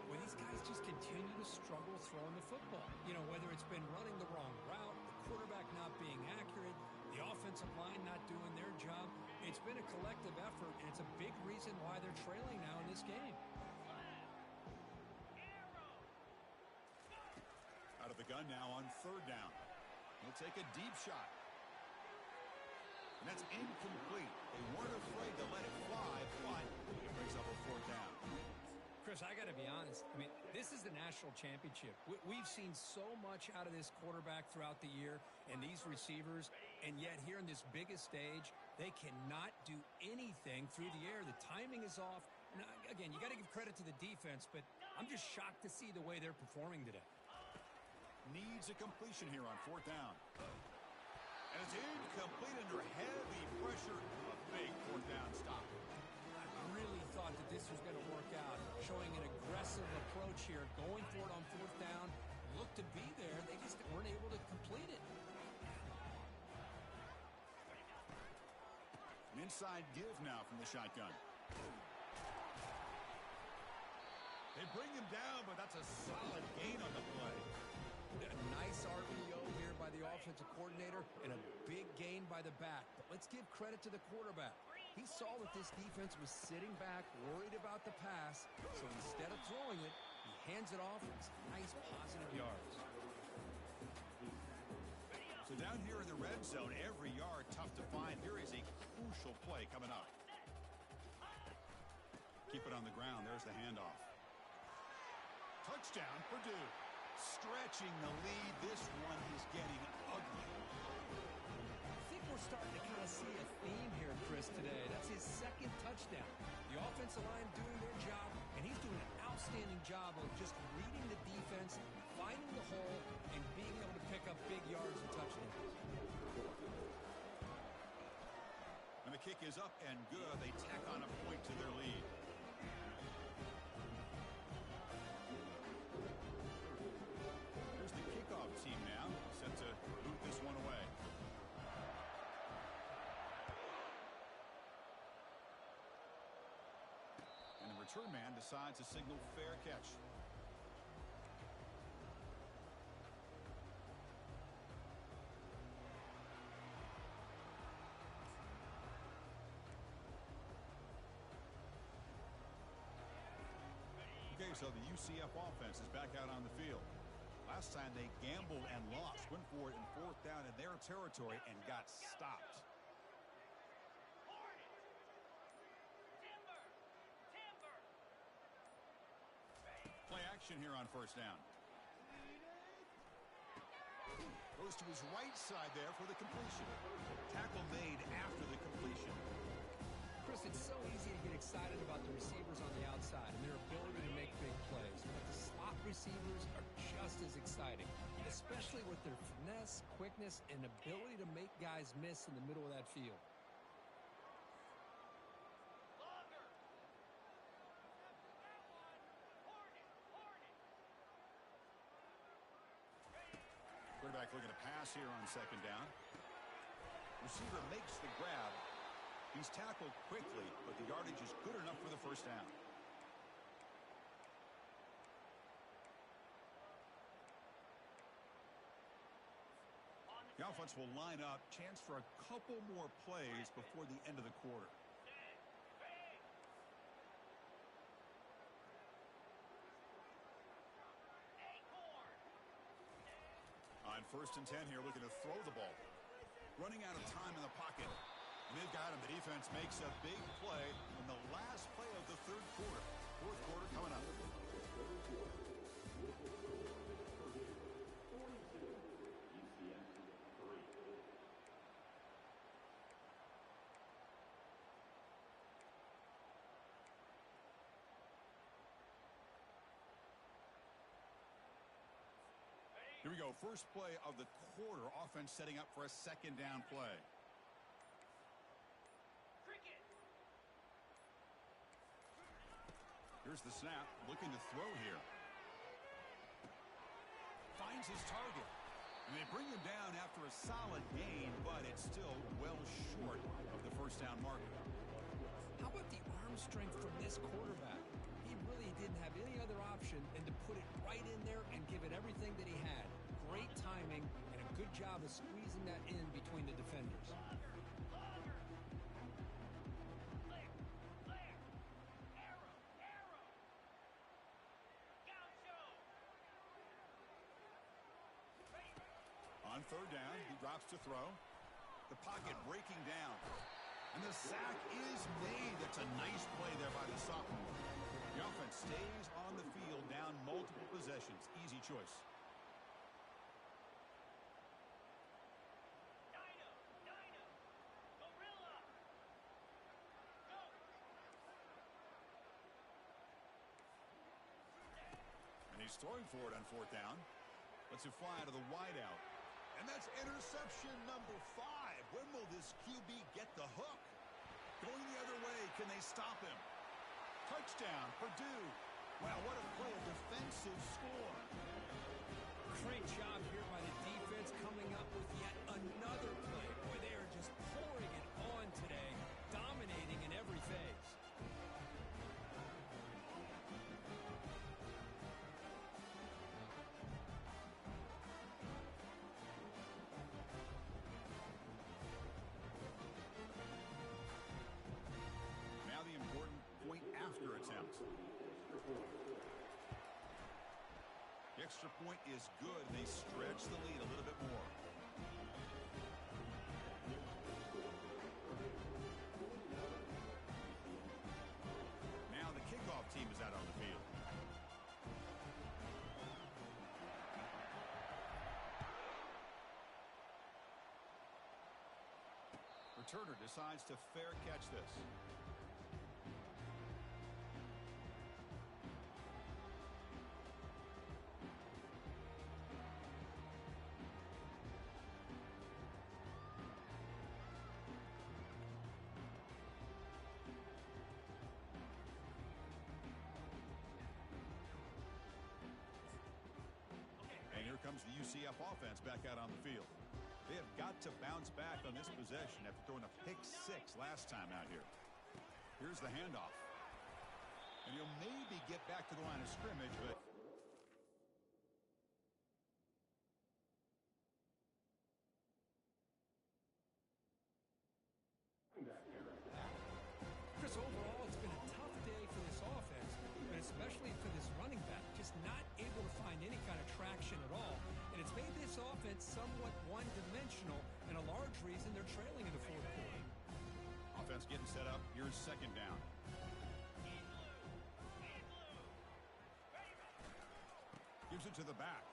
Well, these guys just continue to struggle throwing the football. You know, whether it's been running the wrong route, the quarterback not being accurate, the offensive line not doing their job. It's been a collective effort, and it's a big reason why they're trailing now in this game. Out of the gun now on third down. He'll take a deep shot. And that's incomplete. They weren't afraid to let it fly, but it brings up a fourth down. Chris, I got to be honest. I mean, this is the national championship. We've seen so much out of this quarterback throughout the year and these receivers, and yet here in this biggest stage, they cannot do anything through the air. The timing is off. And again, you got to give credit to the defense, but I'm just shocked to see the way they're performing today. Needs a completion here on fourth down. And it's incomplete under heavy pressure. A big fourth down stop. I really thought that this was going to work out, showing an aggressive approach here, going for it on fourth down. Looked to be there. They just weren't able to complete it. An inside give now from the shotgun. They bring him down, but that's a solid gain on the play. A nice RPO here by the offensive coordinator and a big gain by the back. But let's give credit to the quarterback. He saw that this defense was sitting back, worried about the pass. So instead of throwing it, he hands it off with some nice positive yards. So down here in the red zone, every yard tough to find. Here is a crucial play coming up. Keep it on the ground. There's the handoff. Touchdown, Purdue. Stretching the lead. This one is getting ugly. I think we're starting to kind of see a theme here, Chris, today. That's his second touchdown. The offensive line doing their job, and he's doing an outstanding job of just reading the defense, finding the hole, and being able to pick up big yards and touchdowns. And the kick is up and good. They tack on a point to their lead. Kickoff team now set to boot this one away. And the return man decides to signal fair catch. Okay, so the UCF offense is back out on the field. Last time they gambled and lost, went for it in fourth down in their territory and got stopped. Play action here on first down. Goes to his right side there for the completion. Tackle made after the completion. Chris, it's so easy to get excited about the receivers on the outside and their ability to make big plays. But the slot receivers are just as exciting, especially with their finesse, quickness, and ability to make guys miss in the middle of that field. Quarterback looking to pass here on second down. Receiver makes the grab. He's tackled quickly, but the yardage is good enough for the first down. The offense will line up. Chance for a couple more plays before the end of the quarter. On first and 10 here, looking to throw the ball. Running out of time in the pocket. And they've got him. The defense makes a big play in the last play of the third quarter. Fourth quarter coming up. Here we go. First play of the quarter. Offense setting up for a second down play. Here's the snap. Looking to throw here. Finds his target. And they bring him down after a solid gain, but it's still well short of the first down marker. How about the arm strength from this quarterback? He really didn't have any other option than to put it right in there and give it everything that he had. Great timing and a good job of squeezing that in between the defenders. On third down, he drops to throw. The pocket breaking down. And the sack is made. That's a nice play there by the sophomore. The offense stays on the field, down multiple possessions. Easy choice. And he's throwing for it on fourth down. Lets it fly out of the wideout. And that's interception number 5. When will this QB get the hook? Going the other way. Can they stop him? Touchdown, Purdue. Wow, what a play, a defensive score. Great job here by the defense coming up with yet another play. Boy, they are just pouring it on today, dominating in every phase. Now the important point after attempt. The extra point is good. They stretch the lead a little bit more. Now the kickoff team is out on the field. Returner decides to fair catch this. And here comes the UCF offense back out on the field. They have got to bounce back on this possession after throwing a pick 6 last time out here. Here's the handoff. And he'll maybe get back to the line of scrimmage, but Chris, overall, it's been a tough day for this offense, but especially for this running back, just not able to find any kind of traction at all. And it's made this offense somewhat one-dimensional, and a large reason they're trailing in the fourth quarter. offense getting set up. Here's second down. Gives it to the back.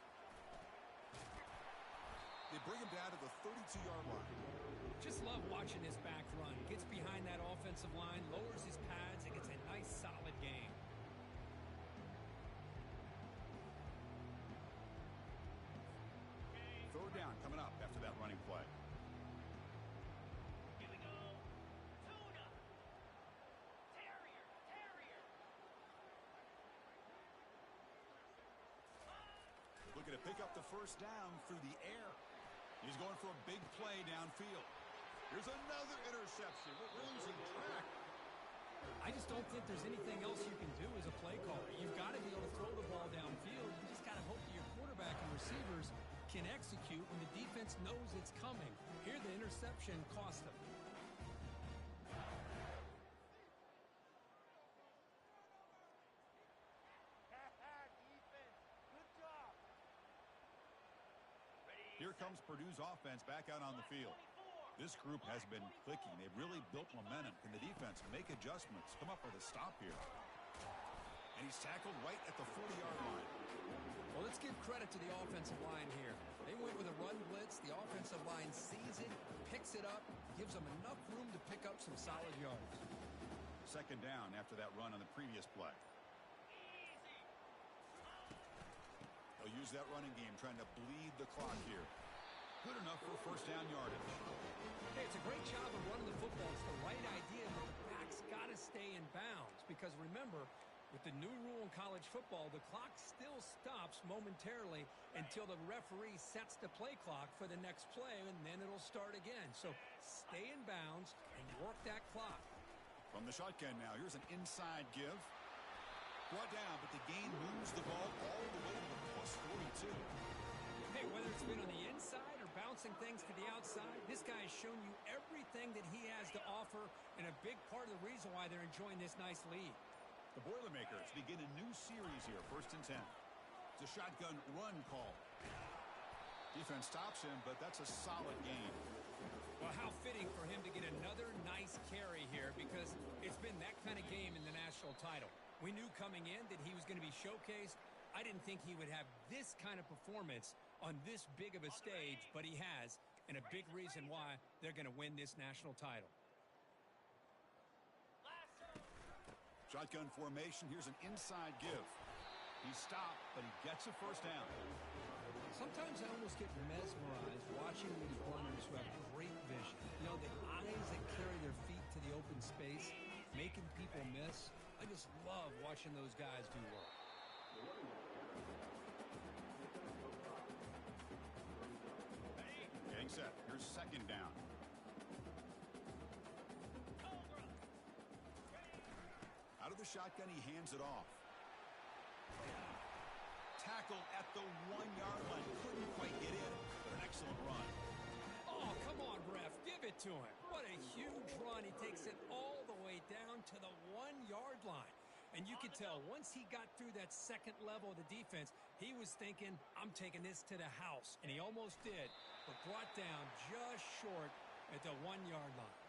They bring him down to the 32-yard line. Just love watching this back run. Gets behind that offensive line, lowers his pads, and gets a nice solid gain. Third down coming up after that running play. Here we go. Tuna. Terrier. Looking to pick up the first down through the air. He's going for a big play downfield. Here's another interception. We're losing track. I just don't think there's anything else you can do as a play caller. You've got to be able to throw the ball downfield. You just got to hope that your quarterback and receivers can execute when the defense knows it's coming. Here, the interception cost them. Here comes Purdue's offense back out on the field. This group has been clicking. They've really built momentum. Can the defense make adjustments? Come up with a stop here. And he's tackled right at the 40-yard line. Well, let's give credit to the offensive line here. They went with a run blitz. The offensive line sees it, picks it up, gives them enough room to pick up some solid yards. Second down after that run on the previous play. They'll use that running game, trying to bleed the clock here. Good enough for first down yardage. Hey, it's a great job of running the football. It's the right idea, but the back's got to stay in bounds. Because remember, with the new rule in college football, the clock still stops momentarily until the referee sets the play clock for the next play, and then it'll start again. So stay in bounds and work that clock. From the shotgun now, here's an inside give. Brought down, but the gain moves the ball all the way to the plus 42. Hey, whether it's been on the inside or bouncing things to the outside, this guy has shown you everything that he has to offer, and a big part of the reason why they're enjoying this nice lead. The Boilermakers begin a new series here, 1st and 10. It's a shotgun run call. Defense stops him, but that's a solid gain. Well, how fitting for him to get another nice carry here, because it's been that kind of game in the national title. We knew coming in that he was going to be showcased. I didn't think he would have this kind of performance on this big of a stage, but he has, and a big reason why they're going to win this national title. Shotgun formation. Here's an inside give. He's stopped, but he gets a first down. Sometimes I almost get mesmerized watching these runners who have great vision. You know, the eyes that carry their feet to the open space, making people miss. I just love watching those guys do work. Getting set. Here's 2nd down. Out of the shotgun, he hands it off. Tackled at the 1-yard line. Couldn't quite get in, but an excellent run. Oh, come on, ref. Give it to him. What a huge run. He takes it all the way down to the 1-yard line. And you could tell once he got through that second level of the defense, he was thinking, I'm taking this to the house. And he almost did, but brought down just short at the 1-yard line.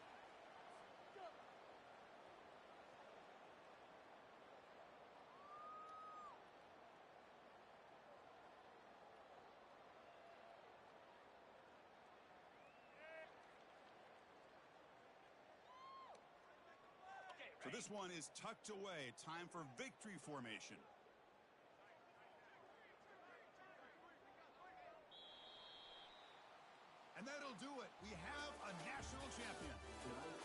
So this one is tucked away. Time for victory formation. And that'll do it. We have a national champion.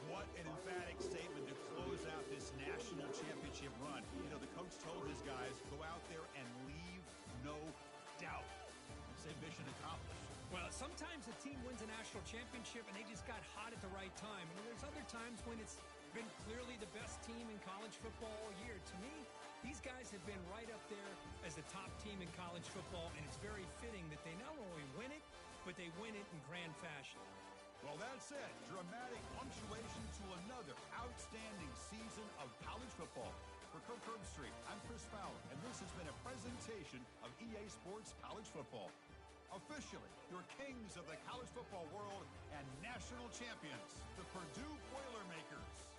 What an emphatic statement to close out this national championship run. You know, the coach told his guys, go out there and leave no doubt. Say mission accomplished. Well, sometimes a team wins a national championship and they just got hot at the right time. And there's other times when it's been clearly the best team in college football all year. To me, these guys have been right up there as the top team in college football, and it's very fitting that they not only win it, but they win it in grand fashion. Well, that's it. Dramatic punctuation to another outstanding season of college football. For Kirk Herbstreit, I'm Chris Fowler, and this has been a presentation of EA Sports College Football. Officially, your kings of the college football world and national champions, the Purdue Boilermakers.